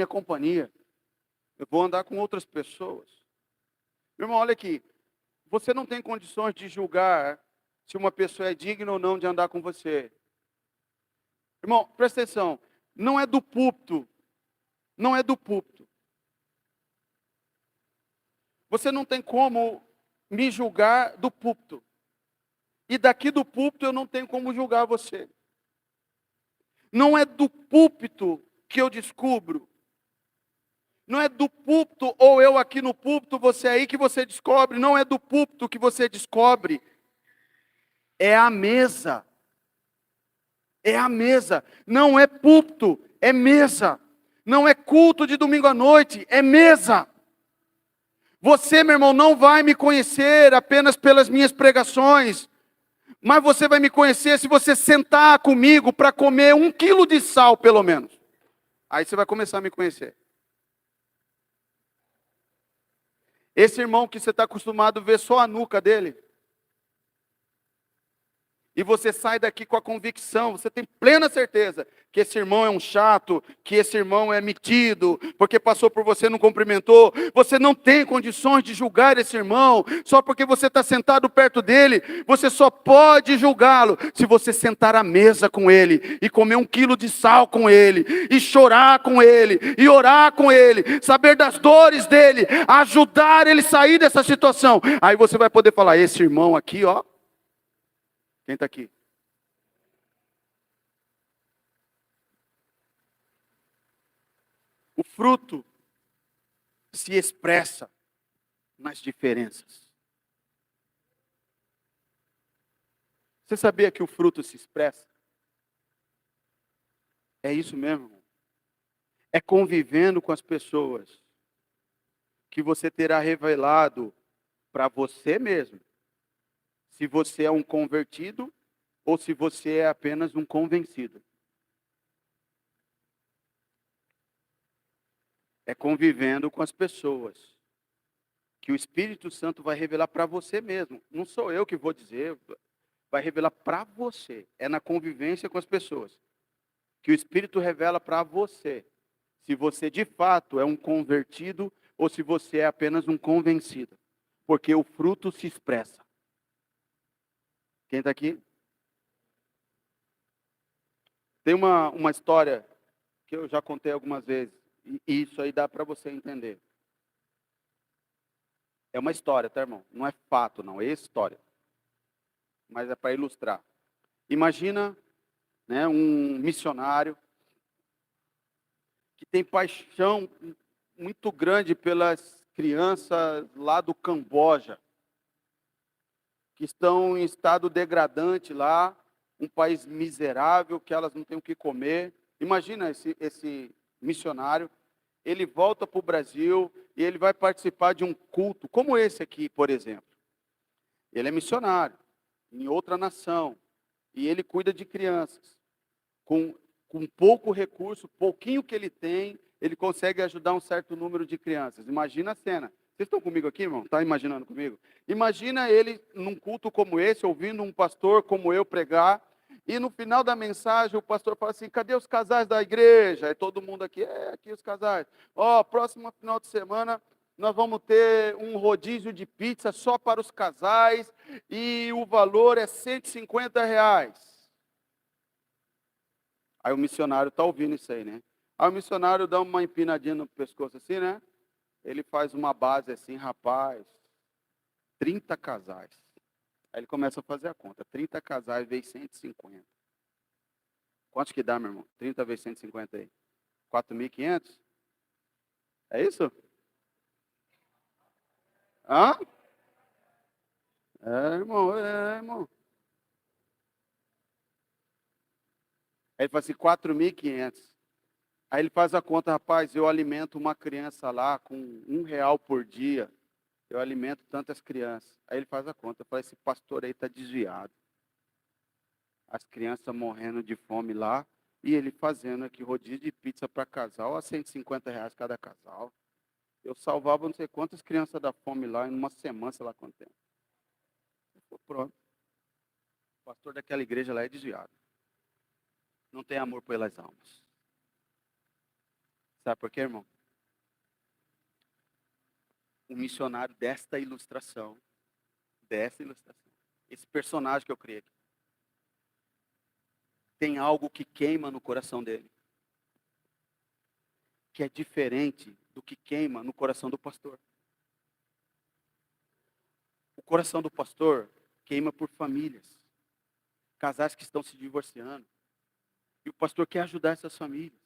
companhia. Eu vou andar com outras pessoas. Meu irmão, olha aqui. Você não tem condições de julgar se uma pessoa é digna ou não de andar com você. Irmão, presta atenção. Não é do púlpito. Não é do púlpito. Você não tem como me julgar do púlpito. E daqui do púlpito eu não tenho como julgar você. Não é do púlpito que eu descubro. Não é do púlpito, ou eu aqui no púlpito, você aí que você descobre. Não é do púlpito que você descobre. É a mesa. É a mesa. Não é púlpito, é mesa. Não é culto de domingo à noite, é mesa. Você, meu irmão, não vai me conhecer apenas pelas minhas pregações. Mas você vai me conhecer se você sentar comigo para comer 1 quilo de sal, pelo menos. Aí você vai começar a me conhecer. Esse irmão que você está acostumado a ver só a nuca dele. E você sai daqui com a convicção, você tem plena certeza que esse irmão é um chato, que esse irmão é metido, porque passou por você e não cumprimentou. Você não tem condições de julgar esse irmão, só porque você está sentado perto dele. Você só pode julgá-lo se você sentar à mesa com ele, e comer 1 quilo de sal com ele, e chorar com ele, e orar com ele, saber das dores dele, ajudar ele a sair dessa situação. Aí você vai poder falar, esse irmão aqui, ó. Quem está aqui? O fruto se expressa nas diferenças. Você sabia que o fruto se expressa? É isso mesmo, irmão. É convivendo com as pessoas que você terá revelado para você mesmo se você é um convertido ou se você é apenas um convencido. É convivendo com as pessoas que o Espírito Santo vai revelar para você mesmo. Não sou eu que vou dizer, vai revelar para você. É na convivência com as pessoas que o Espírito revela para você se você de fato é um convertido ou se você é apenas um convencido. Porque o fruto se expressa. Quem está aqui? Tem uma história que eu já contei algumas vezes. E isso aí dá para você entender. É uma história, tá, irmão? Não é fato, não. É história. Mas é para ilustrar. Imagina, né, um missionário que tem paixão muito grande pelas crianças lá do Camboja, que estão em estado degradante lá, um país miserável, que elas não têm o que comer. Imagina esse missionário, ele volta para o Brasil e ele vai participar de um culto, como esse aqui, por exemplo. Ele é missionário, em outra nação, e ele cuida de crianças. Com pouco recurso, pouquinho que ele tem, ele consegue ajudar um certo número de crianças. Imagina a cena. Vocês estão comigo aqui, irmão? Está imaginando comigo? Imagina ele num culto como esse, ouvindo um pastor como eu pregar, e no final da mensagem o pastor fala assim, cadê os casais da igreja? E todo mundo aqui, aqui os casais. Próximo final de semana, nós vamos ter um rodízio de pizza só para os casais e o valor é R$ 150. Aí o missionário está ouvindo isso aí, né? Aí o missionário dá uma empinadinha no pescoço assim, né? Ele faz uma base assim, rapaz, 30 casais. Aí ele começa a fazer a conta. 30 casais vezes 150. Quantos que dá, meu irmão? 30 vezes 150 aí. 4.500? É isso? Hã? É, irmão. Aí ele fala assim, 4.500. Aí ele faz a conta, rapaz, eu alimento uma criança lá com R$ 1 por dia. Eu alimento tantas crianças. Aí ele faz a conta. Eu falo, esse pastor aí está desviado. As crianças morrendo de fome lá. E ele fazendo aqui rodízio de pizza para casal a R$ 150 cada casal. Eu salvava não sei quantas crianças da fome lá em uma semana, sei lá quanto tempo. Pronto. O pastor daquela igreja lá é desviado. Não tem amor pelas almas. Sabe por quê, irmão? O missionário dessa ilustração, esse personagem que eu criei aqui, tem algo que queima no coração dele, que é diferente do que queima no coração do pastor. O coração do pastor queima por famílias, casais que estão se divorciando, e o pastor quer ajudar essas famílias.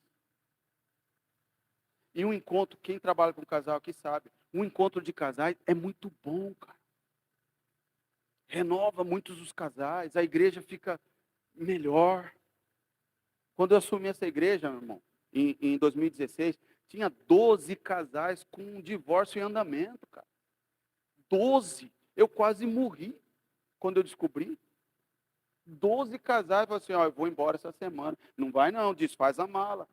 E um encontro, quem trabalha com casal aqui sabe, um encontro de casais é muito bom, cara. Renova muitos os casais, a igreja fica melhor. Quando eu assumi essa igreja, meu irmão, em 2016, tinha 12 casais com um divórcio em andamento, cara. 12. Eu quase morri quando eu descobri. 12 casais, falaram assim, ó, eu vou embora essa semana. Não vai não, desfaz a mala.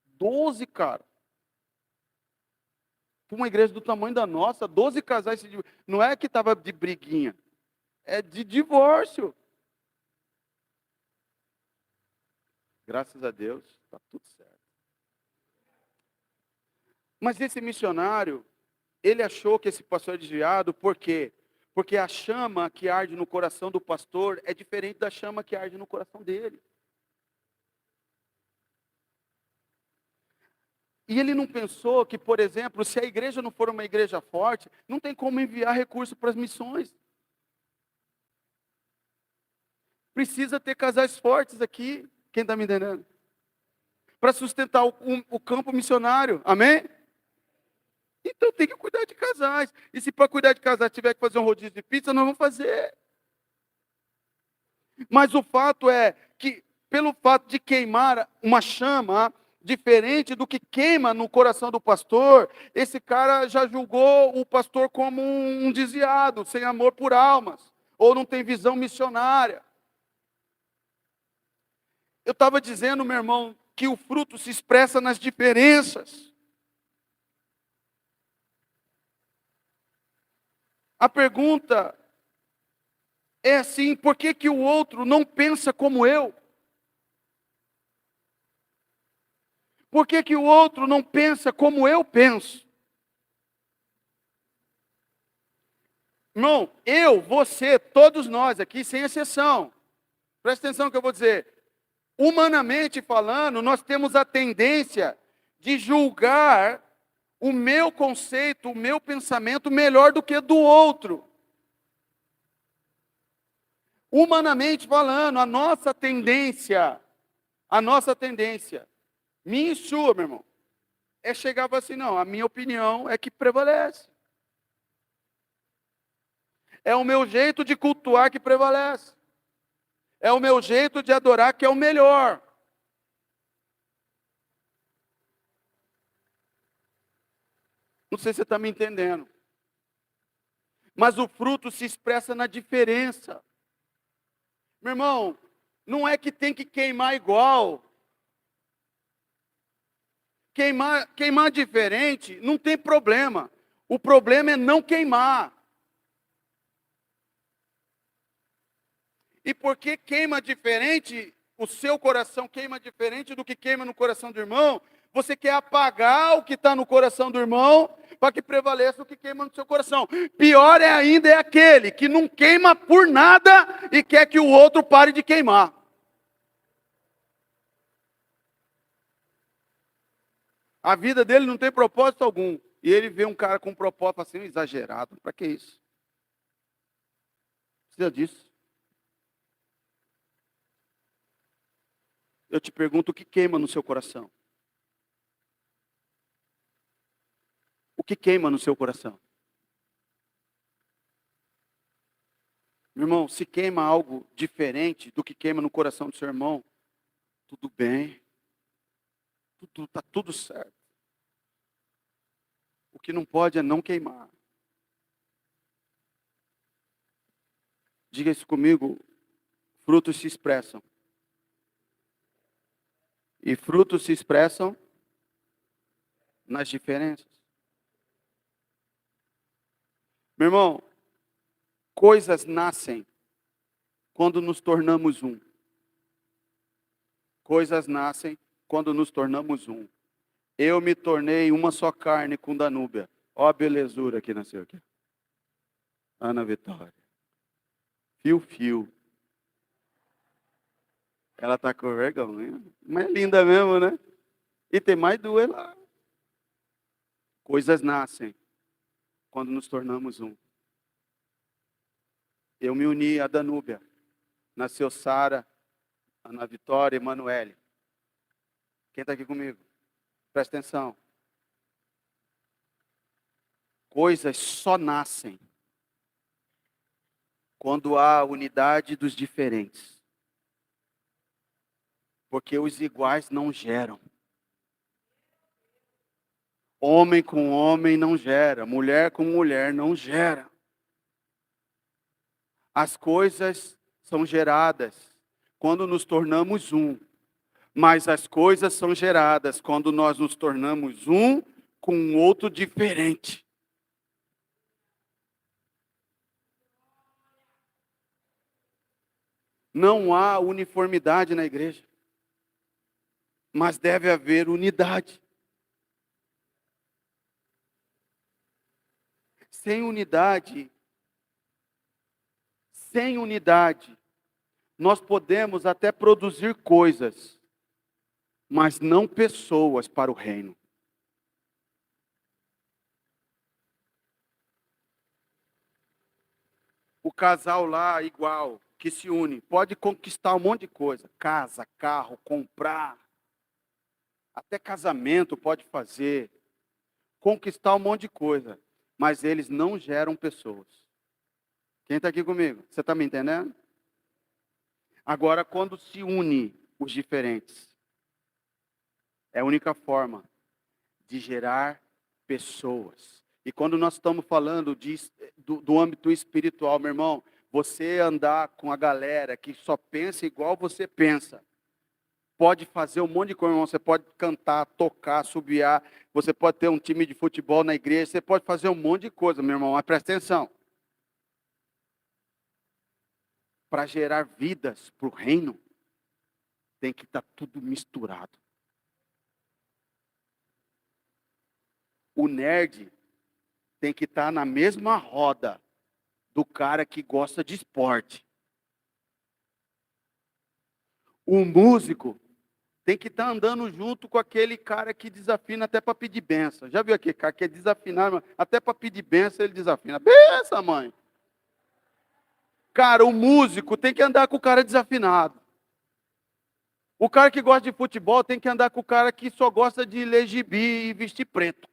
12, cara. Para uma igreja do tamanho da nossa, 12 casais, não é que estava de briguinha, é de divórcio. Graças a Deus, está tudo certo. Mas esse missionário, ele achou que esse pastor é desviado, por quê? Porque a chama que arde no coração do pastor é diferente da chama que arde no coração dele. E ele não pensou que, por exemplo, se a igreja não for uma igreja forte, não tem como enviar recursos para as missões. Precisa ter casais fortes aqui, quem está me entendendo? Para sustentar o campo missionário, amém? Então tem que cuidar de casais. E se para cuidar de casais tiver que fazer um rodízio de pizza, nós vamos fazer. Mas o fato é que, pelo fato de queimar uma chama diferente do que queima no coração do pastor, esse cara já julgou o pastor como um desviado, sem amor por almas, ou não tem visão missionária. Eu estava dizendo, meu irmão, que o fruto se expressa nas diferenças. A pergunta é assim, por que que o outro não pensa como eu? Por que que o outro não pensa como eu penso? Irmão, eu, você, todos nós aqui, sem exceção, presta atenção no que eu vou dizer. Humanamente falando, nós temos a tendência de julgar o meu conceito, o meu pensamento melhor do que do outro. Humanamente falando, a nossa tendência, minha e sua, meu irmão, é chegar e falar assim, não, a minha opinião é que prevalece. É o meu jeito de cultuar que prevalece. É o meu jeito de adorar que é o melhor. Não sei se você está me entendendo. Mas o fruto se expressa na diferença. Meu irmão, não é que tem que queimar igual. Queimar diferente não tem problema. O problema é não queimar. E porque queima diferente, o seu coração queima diferente do que queima no coração do irmão, Você quer apagar o que está no coração do irmão para que prevaleça o que queima no seu coração. Pior é ainda é aquele que não queima por nada e quer que o outro pare de queimar. A vida dele não tem propósito algum. E ele vê um cara com um propósito assim, exagerado. Para que isso? Precisa disso. Eu te pergunto, o que queima no seu coração? O que queima no seu coração? Meu irmão, se queima algo diferente do que queima no coração do seu irmão, tudo bem. Está tudo certo. O que não pode é não queimar. Diga isso comigo. Frutos se expressam. E frutos se expressam nas diferenças. Meu irmão, coisas nascem quando nos tornamos um. Coisas nascem quando nos tornamos um. Eu me tornei uma só carne com Danúbia. Ó a belezura que nasceu aqui. Ana Vitória. Fio. Ela tá com vergonha. Mas é linda mesmo, né? E tem mais duas lá. Coisas nascem quando nos tornamos um. Eu me uni a Danúbia. Nasceu Sara, Ana Vitória e Emanuele. Quem está aqui comigo? Presta atenção. Coisas só nascem quando há unidade dos diferentes. Porque os iguais não geram. Homem com homem não gera. Mulher com mulher não gera. As coisas são geradas quando nos tornamos um. Mas as coisas são geradas quando nós nos tornamos um com outro diferente. Não há uniformidade na igreja. Mas deve haver unidade. Sem unidade, nós podemos até produzir coisas, mas não pessoas para o reino. O casal lá, igual, que se une, pode conquistar um monte de coisa. Casa, carro, comprar. Até casamento pode fazer. Conquistar um monte de coisa. Mas eles não geram pessoas. Quem está aqui comigo? Você está me entendendo? Agora, quando se une os diferentes, é a única forma de gerar pessoas. E quando nós estamos falando do âmbito espiritual, meu irmão, você andar com a galera que só pensa igual você pensa, pode fazer um monte de coisa, irmão. Você pode cantar, tocar, assobiar, você pode ter um time de futebol na igreja, você pode fazer um monte de coisa, meu irmão, mas presta atenção. Para gerar vidas para o reino, tem que estar tudo misturado. O nerd tem que estar na mesma roda do cara que gosta de esporte. O músico tem que estar andando junto com aquele cara que desafina até para pedir benção. Já viu aquele cara que é desafinado, até para pedir benção ele desafina. Benção, mãe! Cara, o músico tem que andar com o cara desafinado. O cara que gosta de futebol tem que andar com o cara que só gosta de ler gibi e vestir preto.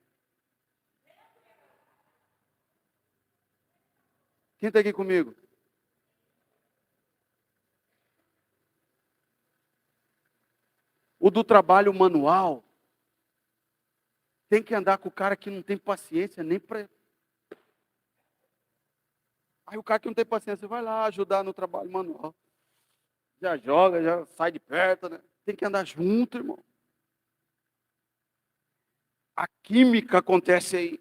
Quem está aqui comigo? O do trabalho manual tem que andar com o cara que não tem paciência nem para... Aí o cara que não tem paciência vai lá ajudar no trabalho manual. Já joga, já sai de perto, né? Tem que andar junto, irmão. A química acontece aí.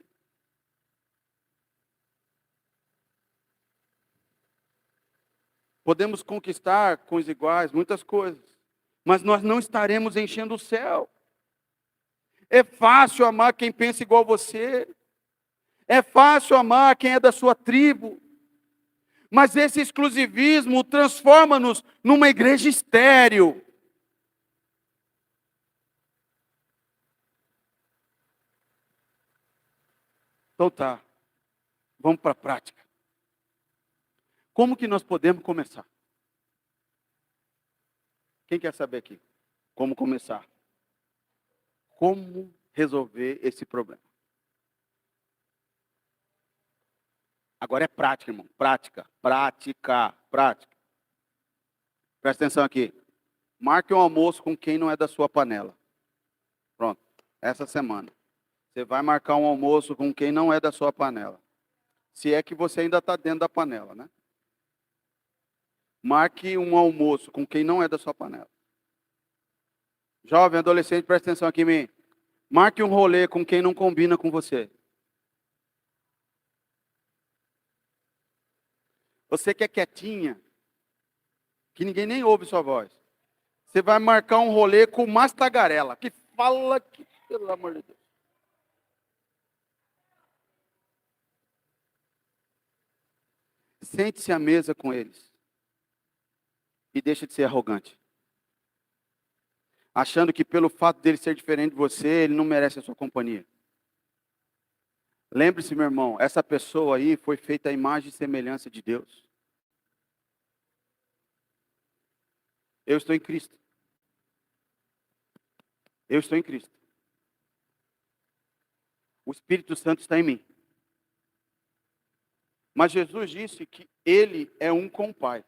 Podemos conquistar com os iguais muitas coisas, mas nós não estaremos enchendo o céu. É fácil amar quem pensa igual você. É fácil amar quem é da sua tribo. Mas esse exclusivismo transforma-nos numa igreja estéril. Então tá, vamos para a prática. Como que nós podemos começar? Quem quer saber aqui? Como começar? Como resolver esse problema? Agora é prática, irmão. Prática, prática, prática. Presta atenção aqui. Marque um almoço com quem não é da sua panela. Pronto. Essa semana. Você vai marcar um almoço com quem não é da sua panela. Se é que você ainda está dentro da panela, né? Marque um almoço com quem não é da sua panela. Jovem, adolescente, presta atenção aqui em mim. Marque um rolê com quem não combina com você. Você que é quietinha, que ninguém nem ouve sua voz. Você vai marcar um rolê com o mais tagarela, que fala que, pelo amor de Deus. Sente-se à mesa com eles. E deixa de ser arrogante. Achando que pelo fato dele ser diferente de você, ele não merece a sua companhia. Lembre-se, meu irmão, essa pessoa aí foi feita à imagem e semelhança de Deus. Eu estou em Cristo. Eu estou em Cristo. O Espírito Santo está em mim. Mas Jesus disse que ele é um com o Pai.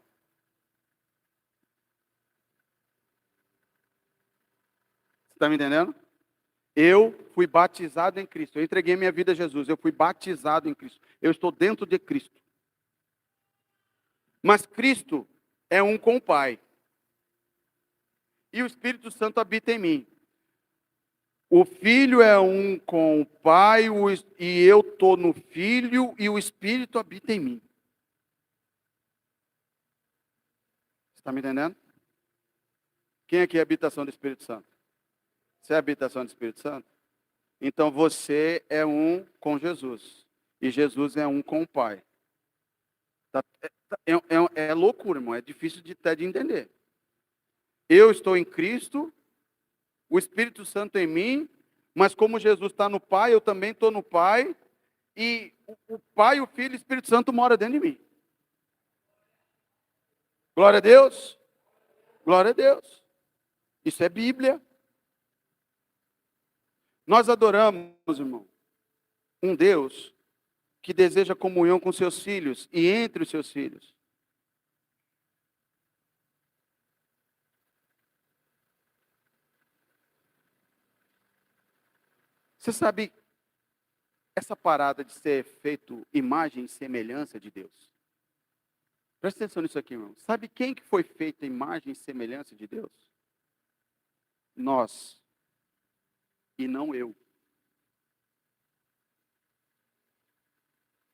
Você está me entendendo? Eu fui batizado em Cristo. Eu entreguei minha vida a Jesus. Eu fui batizado em Cristo. Eu estou dentro de Cristo. Mas Cristo é um com o Pai. E o Espírito Santo habita em mim. O Filho é um com o Pai, e eu estou no Filho, e o Espírito habita em mim. Você está me entendendo? Quem aqui é a habitação do Espírito Santo? Você é a habitação do Espírito Santo? Então você é um com Jesus. E Jesus é um com o Pai. É loucura, irmão. É difícil até de entender. Eu estou em Cristo, o Espírito Santo em mim, mas como Jesus está no Pai, eu também estou no Pai, e o Pai, o Filho e o Espírito Santo moram dentro de mim. Glória a Deus. Glória a Deus. Isso é Bíblia. Nós adoramos, irmão, um Deus que deseja comunhão com seus filhos e entre os seus filhos. Você sabe essa parada de ser feito imagem e semelhança de Deus? Presta atenção nisso aqui, irmão. Sabe quem que foi feita imagem e semelhança de Deus? Nós. E não eu.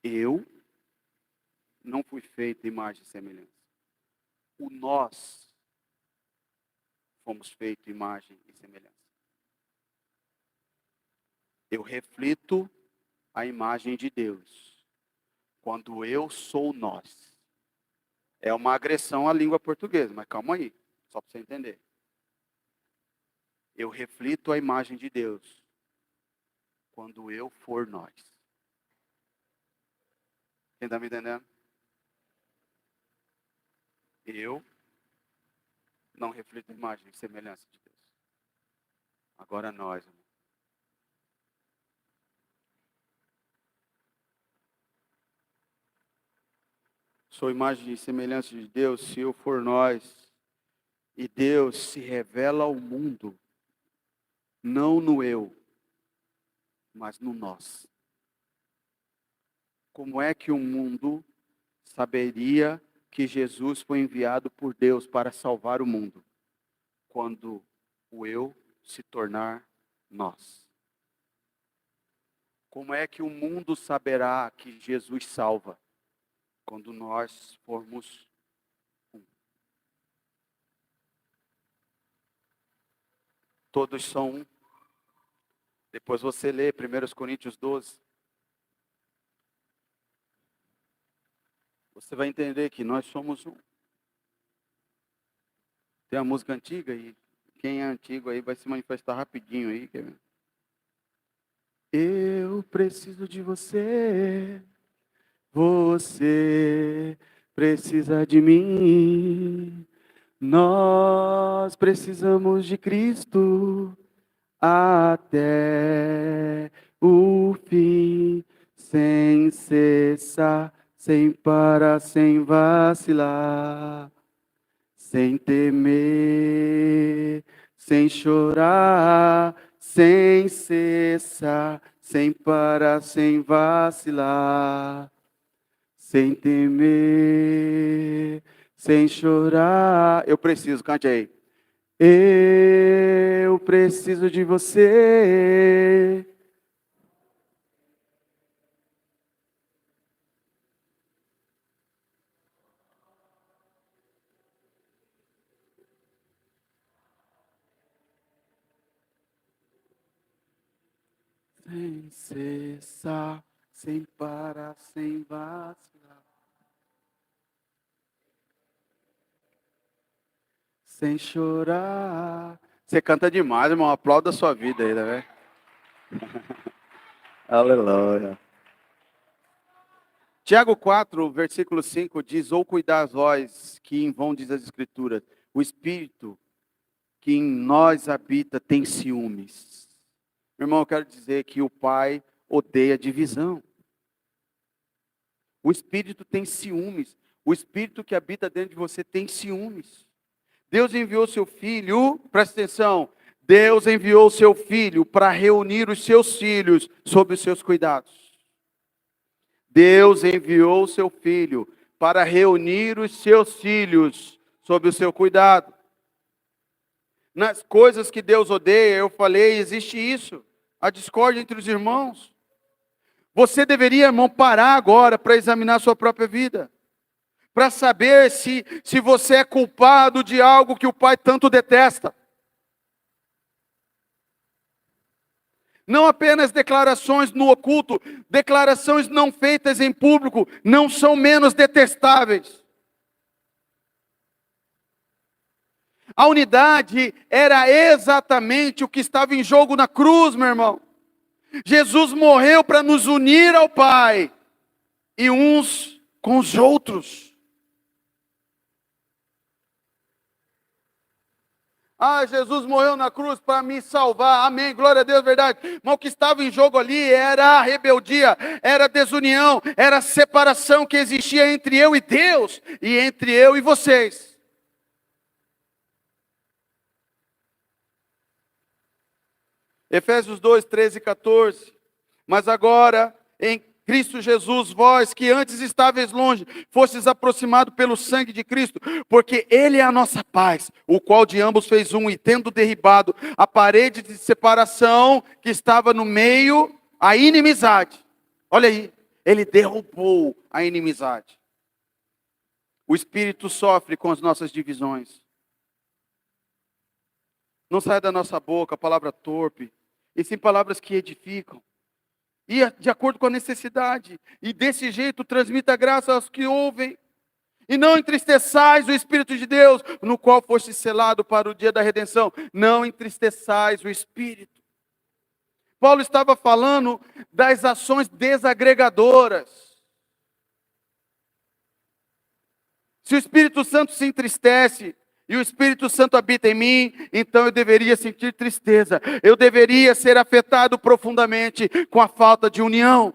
Eu não fui feito imagem e semelhança. O nós fomos feitos imagem e semelhança. Eu reflito a imagem de Deus quando eu sou nós. É uma agressão à língua portuguesa, mas calma aí, só para você entender. Eu reflito a imagem de Deus quando eu for nós. Quem está me entendendo? Eu não reflito a imagem e semelhança de Deus. Agora nós, irmão. Sou imagem e semelhança de Deus se eu for nós. E Deus se revela ao mundo, não no eu, mas no nós. Como é que o mundo saberia que Jesus foi enviado por Deus para salvar o mundo? Quando o eu se tornar nós. Como é que o mundo saberá que Jesus salva? Quando nós formos um. Todos são um. Depois você lê 1 Coríntios 12. Você vai entender que nós somos um. Tem a música antiga aí. Quem é antigo aí vai se manifestar rapidinho aí. Quer ver? Eu preciso de você. Você precisa de mim. Nós precisamos de Cristo até o fim, sem cessar, sem parar, sem vacilar, sem temer, sem chorar, sem cessar, sem parar, sem vacilar, sem temer, sem chorar. Eu preciso, cante aí. Eu preciso de você. Sem cessar, sem parar, sem vacilar. Sem chorar. Você canta demais, irmão. Aplauda a sua vida aí, tá vendo? Aleluia. Tiago 4, versículo 5 diz: ou cuidar vós, que em vão diz as Escrituras, o Espírito que em nós habita tem ciúmes. Meu irmão, eu quero dizer que o Pai odeia divisão. O Espírito tem ciúmes. O Espírito que habita dentro de você tem ciúmes. Deus enviou seu Filho, presta atenção, Deus enviou seu Filho para reunir os seus filhos sob os seus cuidados. Deus enviou seu Filho para reunir os seus filhos sob o seu cuidado. Nas coisas que Deus odeia, eu falei, existe isso, a discórdia entre os irmãos. Você deveria, irmão, parar agora para examinar sua própria vida. Para saber se você é culpado de algo que o Pai tanto detesta. Não apenas declarações no oculto, declarações não feitas em público não são menos detestáveis. A unidade era exatamente o que estava em jogo na cruz, meu irmão. Jesus morreu para nos unir ao Pai e uns com os outros. Ah, Jesus morreu na cruz para me salvar. Amém, glória a Deus, verdade. Mas o que estava em jogo ali era a rebeldia, era a desunião, era a separação que existia entre eu e Deus e entre eu e vocês. Efésios 2, 13 e 14. Mas agora, em Cristo Jesus, vós que antes estáveis longe, fostes aproximados pelo sangue de Cristo, porque Ele é a nossa paz, o qual de ambos fez um, e tendo derribado a parede de separação que estava no meio, a inimizade. Olha aí, Ele derrubou a inimizade. O Espírito sofre com as nossas divisões. Não sai da nossa boca a palavra torpe, e sim palavras que edificam. E de acordo com a necessidade. E desse jeito transmita graça aos que ouvem. E não entristeçais o Espírito de Deus, no qual foste selado para o dia da redenção. Não entristeçais o Espírito. Paulo estava falando das ações desagregadoras. Se o Espírito Santo se entristece, e o Espírito Santo habita em mim, então eu deveria sentir tristeza. Eu deveria ser afetado profundamente com a falta de união.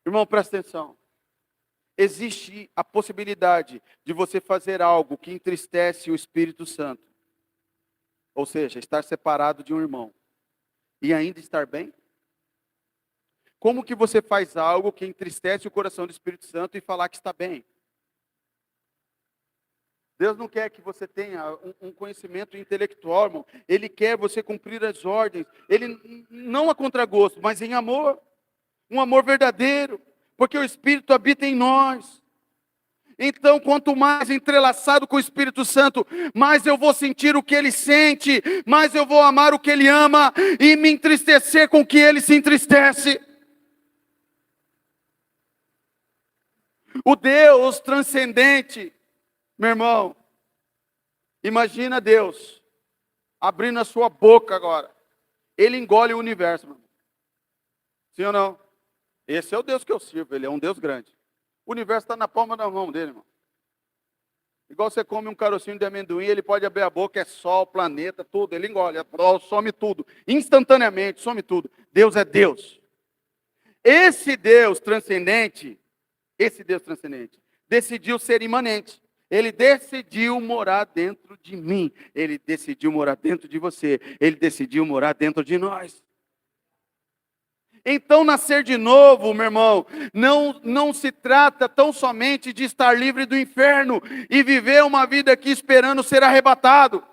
Irmão, presta atenção. Existe a possibilidade de você fazer algo que entristece o Espírito Santo. Ou seja, estar separado de um irmão. E ainda estar bem? Como que você faz algo que entristece o coração do Espírito Santo e falar que está bem? Deus não quer que você tenha um conhecimento intelectual, irmão. Ele quer você cumprir as ordens. Ele não a contragosto, mas em amor. Um amor verdadeiro. Porque o Espírito habita em nós. Então, quanto mais entrelaçado com o Espírito Santo, mais eu vou sentir o que ele sente, mais eu vou amar o que ele ama e me entristecer com o que ele se entristece. O Deus transcendente, meu irmão, imagina Deus abrindo a sua boca agora. Ele engole o universo, meu irmão. Sim ou não? Esse é o Deus que eu sirvo, ele é um Deus grande. O universo está na palma da mão dele, irmão. Igual você come um carocinho de amendoim, ele pode abrir a boca, é sol, planeta, tudo, ele engole, some tudo, instantaneamente, some tudo. Deus é Deus. Esse Deus transcendente, decidiu ser imanente. Ele decidiu morar dentro de mim. Ele decidiu morar dentro de você. Ele decidiu morar dentro de nós. Então, nascer de novo, meu irmão, não se trata tão somente de estar livre do inferno e viver uma vida aqui esperando ser arrebatado.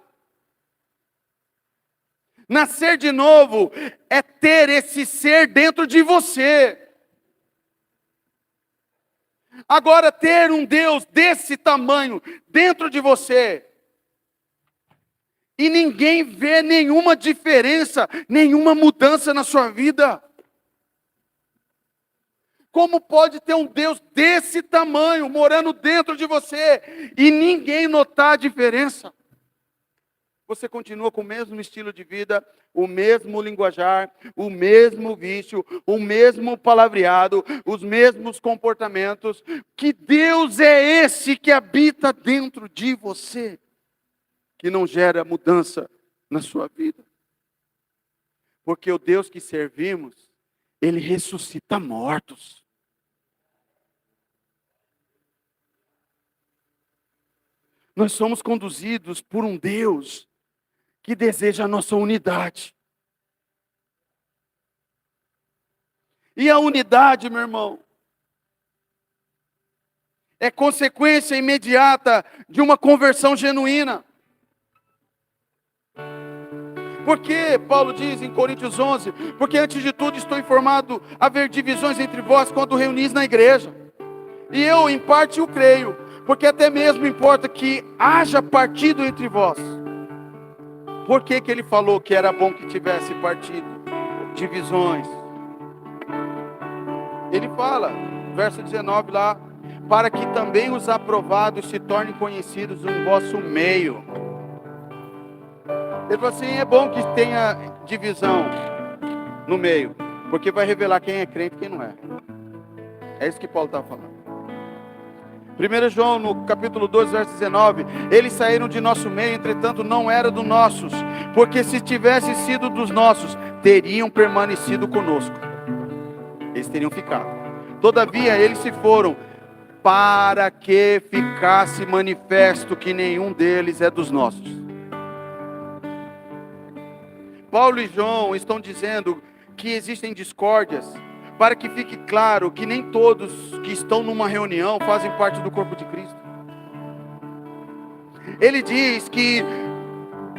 Nascer de novo é ter esse ser dentro de você. Agora, ter um Deus desse tamanho dentro de você, e ninguém vê nenhuma diferença, nenhuma mudança na sua vida. Como pode ter um Deus desse tamanho morando dentro de você e ninguém notar a diferença? Você continua com o mesmo estilo de vida, o mesmo linguajar, o mesmo vício, o mesmo palavreado, os mesmos comportamentos. Que Deus é esse que habita dentro de você, que não gera mudança na sua vida? Porque o Deus que servimos, Ele ressuscita mortos. Nós somos conduzidos por um Deus que deseja a nossa unidade. E a unidade, meu irmão, é consequência imediata de uma conversão genuína. Porque Paulo diz em Coríntios 11, porque antes de tudo estou informado haver divisões entre vós quando reunis na igreja. E eu em parte o creio, porque até mesmo importa que haja partido entre vós. Por que ele falou que era bom que tivesse partido? Divisões. Ele fala, verso 19 lá, para que também os aprovados se tornem conhecidos no vosso meio. Ele falou assim, é bom que tenha divisão no meio, porque vai revelar quem é crente e quem não é. É isso que Paulo está falando. 1 João, no capítulo 2, verso 19, eles saíram de nosso meio, entretanto não eram dos nossos, porque se tivessem sido dos nossos, teriam permanecido conosco. Eles teriam ficado. Todavia eles se foram, para que ficasse manifesto que nenhum deles é dos nossos. Paulo e João estão dizendo que existem discórdias, para que fique claro que nem todos que estão numa reunião fazem parte do corpo de Cristo. Ele diz que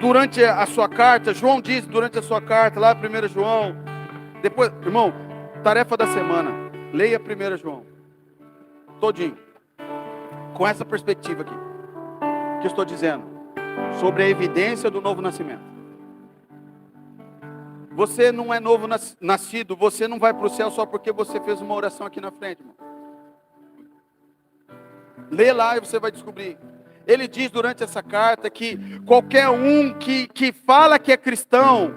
durante a sua carta, João diz durante a sua carta, lá 1 João, depois, irmão, tarefa da semana, leia 1 João, todinho, com essa perspectiva aqui, que eu estou dizendo, sobre a evidência do novo nascimento. Você não é novo nascido, você não vai para o céu só porque você fez uma oração aqui na frente, irmão. Lê lá e você vai descobrir. Ele diz durante essa carta que qualquer um que fala que é cristão,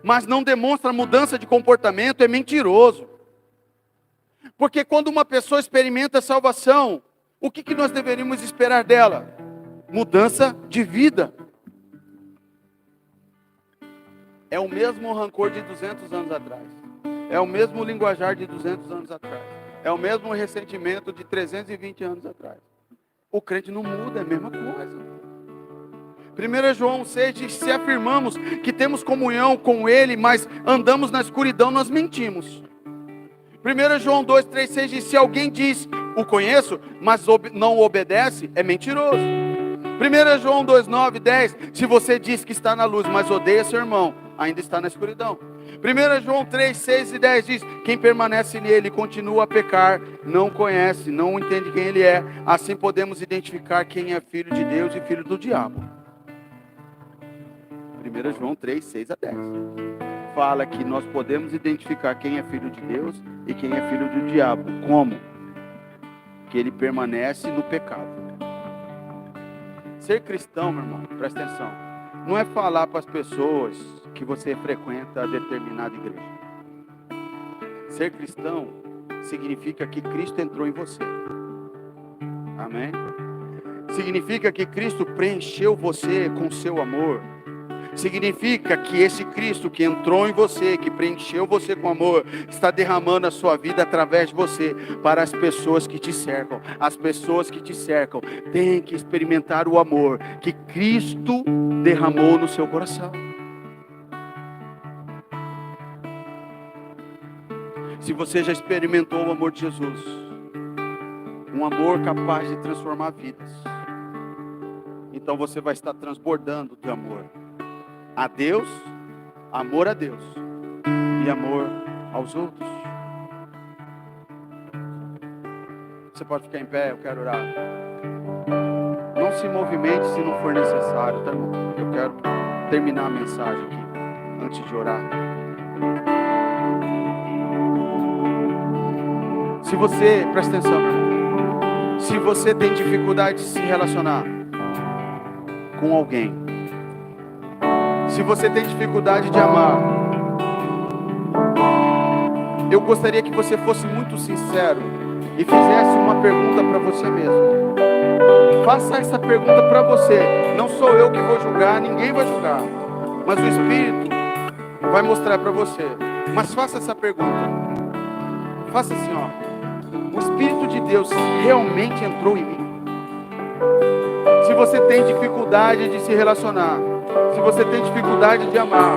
mas não demonstra mudança de comportamento, é mentiroso. Porque quando uma pessoa experimenta a salvação, o que nós deveríamos esperar dela? Mudança de vida. É o mesmo rancor de 200 anos atrás. É o mesmo linguajar de 200 anos atrás. É o mesmo ressentimento de 320 anos atrás. O crente não muda, é a mesma coisa. 1 João 6 diz, se afirmamos que temos comunhão com Ele, mas andamos na escuridão, nós mentimos. 1 João 2, 3, 6 diz, se alguém diz, o conheço, mas não obedece, é mentiroso. 1 João 2, 9, 10, se você diz que está na luz, mas odeia seu irmão, ainda está na escuridão. 1 João 3, 6 e 10 diz: quem permanece nele e continua a pecar, não conhece, não entende quem ele é. Assim podemos identificar quem é filho de Deus e filho do diabo. 1 João 3, 6 a 10. Fala que nós podemos identificar quem é filho de Deus e quem é filho do diabo. Como? Que ele permanece no pecado. Ser cristão, meu irmão, presta atenção, não é falar para as pessoas que você frequenta determinada igreja. Ser cristão significa que Cristo entrou em você. Amém? Significa que Cristo preencheu você com seu amor. Significa que esse Cristo que entrou em você, que preencheu você com amor, está derramando a sua vida através de você para as pessoas que te cercam. As pessoas que te cercam têm que experimentar o amor que Cristo derramou no seu coração. Se você já experimentou o amor de Jesus, um amor capaz de transformar vidas, então você vai estar transbordando de amor a Deus, amor a Deus e amor aos outros. Você pode ficar em pé, eu quero orar. Não se movimente se não for necessário, tá, irmão? Eu quero terminar a mensagem aqui, antes de orar. Se você, presta atenção, meu irmão, se você tem dificuldade de se relacionar com alguém, se você tem dificuldade de amar, eu gostaria que você fosse muito sincero e fizesse uma pergunta para você mesmo. Faça essa pergunta para você. Não sou eu que vou julgar, ninguém vai julgar, mas o Espírito vai mostrar para você. Mas faça essa pergunta. Faça assim, ó. O Espírito de Deus realmente entrou em mim? Se você tem dificuldade de se relacionar, se você tem dificuldade de amar,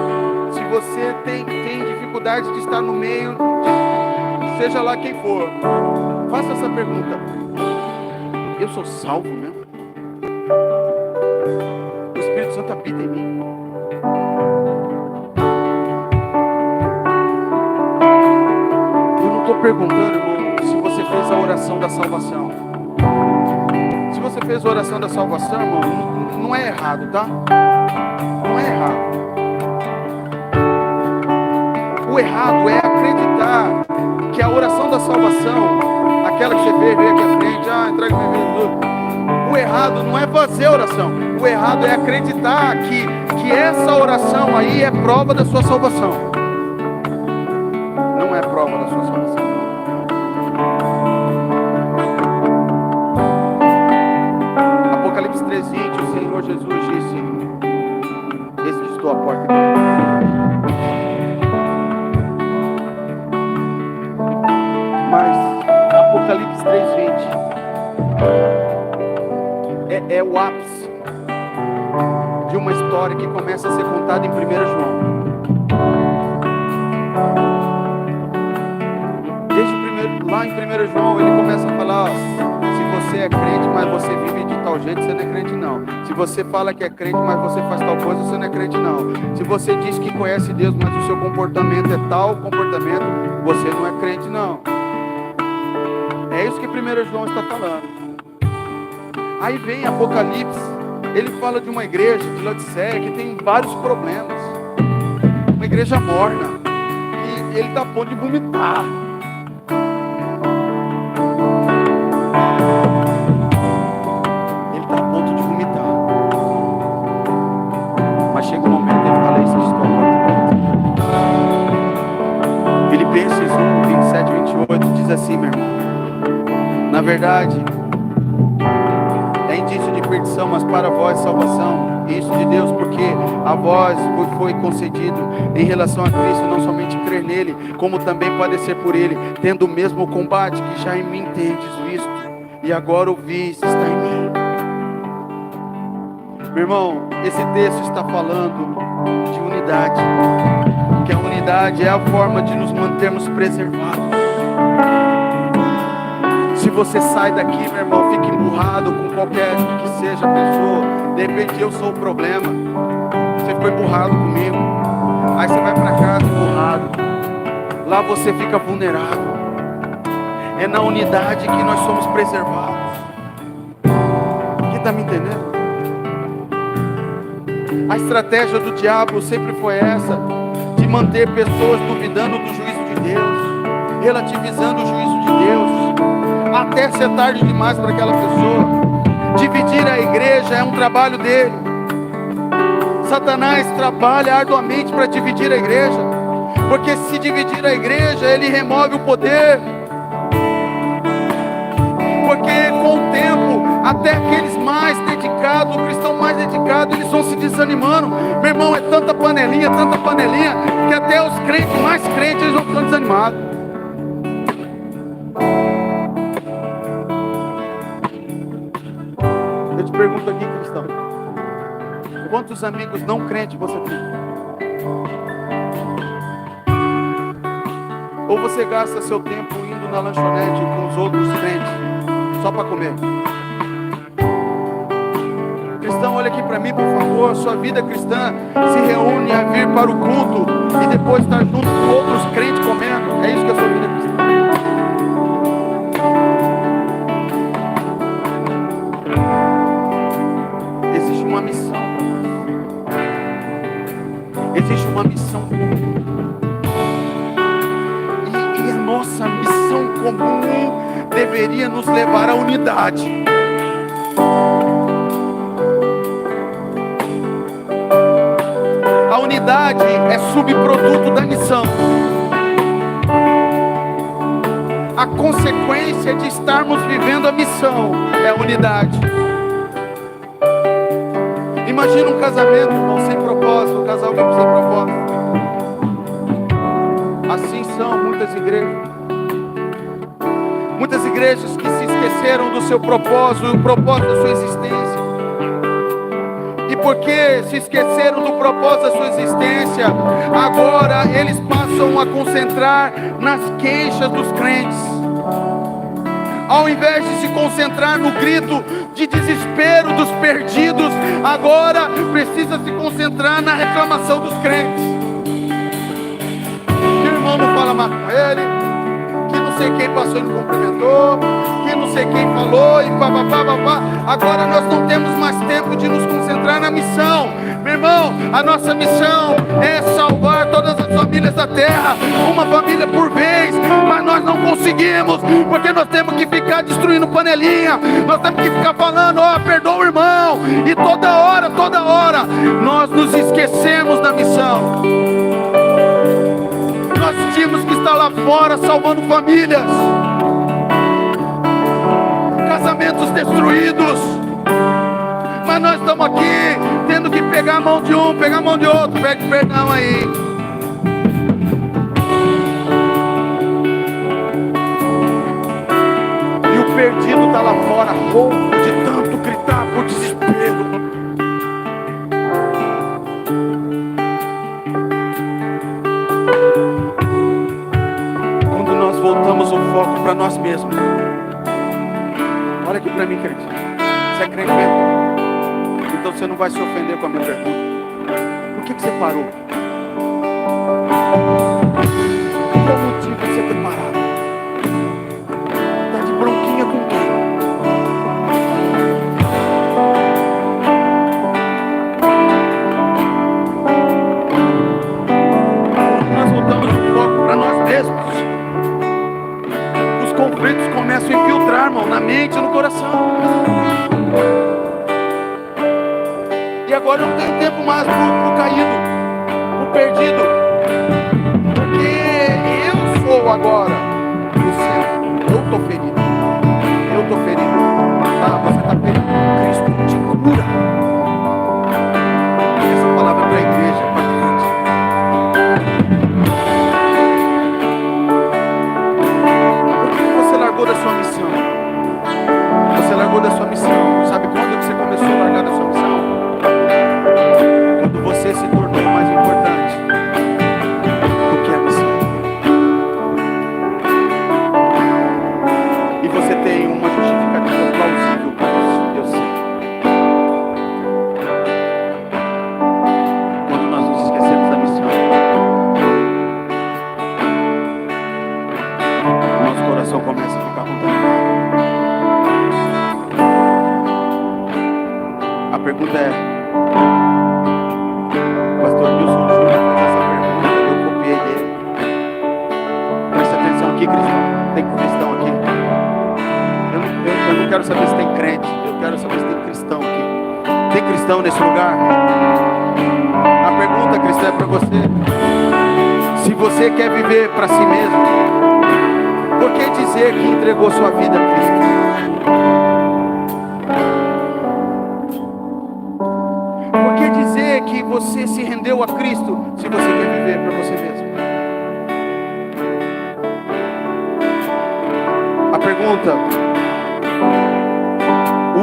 se você tem dificuldade de estar no meio, seja lá quem for, faça essa pergunta: eu sou salvo mesmo? O Espírito Santo habita em mim? Eu não estou perguntando, irmão, se você fez a oração da salvação. Se você fez a oração da salvação, irmão, não é errado, tá? Não é errado. O errado é acreditar que a oração da salvação, aquela que você fez, veio aqui à frente, entrega minha vida tudo. O errado não é fazer a oração. O errado é acreditar que essa oração aí é prova da sua salvação. Não é prova da sua salvação. Apocalipse 3:20, o Senhor Jesus disse: eis que estou à porta. Mas Apocalipse 3:20 é o ápice de uma história que começa a ser contada em 1 João. Lá em 1 João ele começa a falar: se você é crente, mas você vive de tal jeito, você não é crente não. Se você fala que é crente, mas você faz tal coisa, você não é crente não. Se você diz que conhece Deus, mas o seu comportamento é tal comportamento, você não é crente não. É isso que 1 João está falando. Aí vem Apocalipse, ele fala de uma igreja de Laodiceia que tem vários problemas. Uma igreja morna. E ele está a ponto de vomitar. Ele está a ponto de vomitar. Mas chega um momento que ele fala: isso que estou morto. Filipenses 1:27-28 diz assim, meu irmão: na verdade, é indício de perdição, mas para vós salvação, isso de Deus, porque a vós foi concedido em relação a Cristo, não somente crer nele, como também padecer por ele, tendo o mesmo combate que já em mim tendes visto, e agora ouvis, está em mim. Meu irmão, esse texto está falando de unidade, que a unidade é a forma de nos mantermos preservados. Se você sai daqui, meu irmão, fica emburrado com qualquer que seja a pessoa, de repente eu sou o problema, você foi emburrado comigo. Aí você vai para casa empurrado. Lá você fica vulnerável. É na unidade que nós somos preservados. Quem está me entendendo? A estratégia do diabo sempre foi essa, de manter pessoas duvidando do juízo de Deus, relativizando o juízo de Deus, até ser tarde demais para aquela pessoa. Dividir a igreja é um trabalho dele. Satanás trabalha arduamente para dividir a igreja, porque se dividir a igreja, ele remove o poder. Porque com o tempo, até aqueles mais dedicados, o cristão mais dedicado, eles vão se desanimando. Meu irmão, é tanta panelinha, que até os crentes mais crentes, eles vão ficando desanimados. Eu te pergunto aqui, cristão, quantos amigos não crentes você tem? Ou você gasta seu tempo indo na lanchonete com os outros crentes só para comer? Cristão, olha aqui para mim, por favor. Sua vida cristã se reúne a vir para o culto e depois estar junto com outros crentes comendo. É isso que é a sua vida cristã. Existe uma missão. Existe uma missão comum. E a nossa missão comum deveria nos levar à unidade. A unidade é subproduto da missão. A consequência de estarmos vivendo a missão é a unidade. Imagina um casamento, irmão, sem propósito, um casal vive sem propósito. Assim são muitas igrejas. Muitas igrejas que se esqueceram do seu propósito e o propósito da sua existência. E porque se esqueceram do propósito da sua existência, agora eles passam a concentrar nas queixas dos crentes. Ao invés de se concentrar no grito de desespero dos perdidos, agora precisa se concentrar na reclamação dos crentes. Que o irmão não fala mais com ele, que não sei quem passou e não cumprimentou, que não sei quem falou e papapá. Agora nós não temos mais tempo de nos concentrar na missão. Meu irmão, a nossa missão é salvar todas as famílias da terra, uma família por vez, mas nós não conseguimos, porque nós temos que ficar destruindo panelinha, nós temos que ficar falando, perdoa o irmão, e toda hora, nós nos esquecemos da missão. Nós tínhamos que estar lá fora salvando famílias, casamentos destruídos, mas nós estamos aqui tendo que pegar a mão de um, pegar a mão de outro. Pede perdão aí. E o perdido está lá fora, rouco de tanto gritar por desespero. Quando nós voltamos o foco para nós mesmos. Olha aqui para mim, crente. Você é crente mesmo? Então você não vai se ofender com a minha pergunta. Por que você parou? Qual o motivo de você ter parado? Está de bronquinha com quem? Nós voltamos o foco para nós mesmos. Os conflitos começam a infiltrar, irmão, na mente e no coração. E agora eu não tenho tempo mais pro caído, pro perdido, porque eu sou agora o centro. Eu estou ferido, tá? Você está ferido, Cristo te cura. Essa palavra é para a igreja, para a gente. Por que você largou da sua missão? Você largou da sua missão. Sabe quando que você começou a largar da sua missão? Você se tornou mais importante do que a missão. E você tem uma justificativa plausível para isso, eu sei. Quando nós nos esquecemos da missão, quero saber se tem crente. Eu quero saber se tem cristão aqui. Tem cristão nesse lugar? A pergunta, cristã, é para você. Se você quer viver para si mesmo, por que dizer que entregou sua vida a Cristo? Por que dizer que você se rendeu a Cristo se você quer viver para você mesmo? A pergunta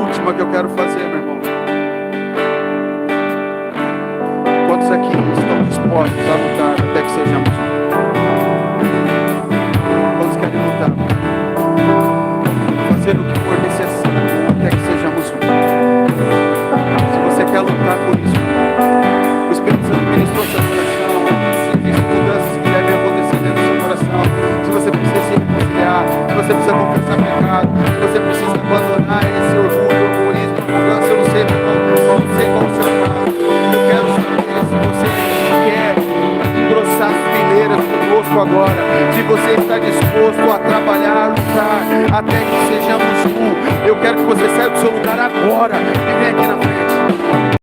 última que eu quero fazer, meu irmão. Quantos aqui estão dispostos a lutar até que sejamos um? Quantos querem lutar? Fazer o que for necessário até que sejamos um. Se você quer lutar por isso, o Espírito Santo ministrou seu coração. Se existem mudanças que devem acontecer dentro do seu coração, se você precisa se reconciliar, se você precisa confessar pecado, se você precisa abandonar esse orgulho, egoísmo, arrogância, eu não sei como o Senhor fala. Eu quero saber se você quer engrossar as fileiras conosco agora, se você está disposto a trabalhar, a lutar, até que sejamos um. Eu quero que você saia do seu lugar agora e venha aqui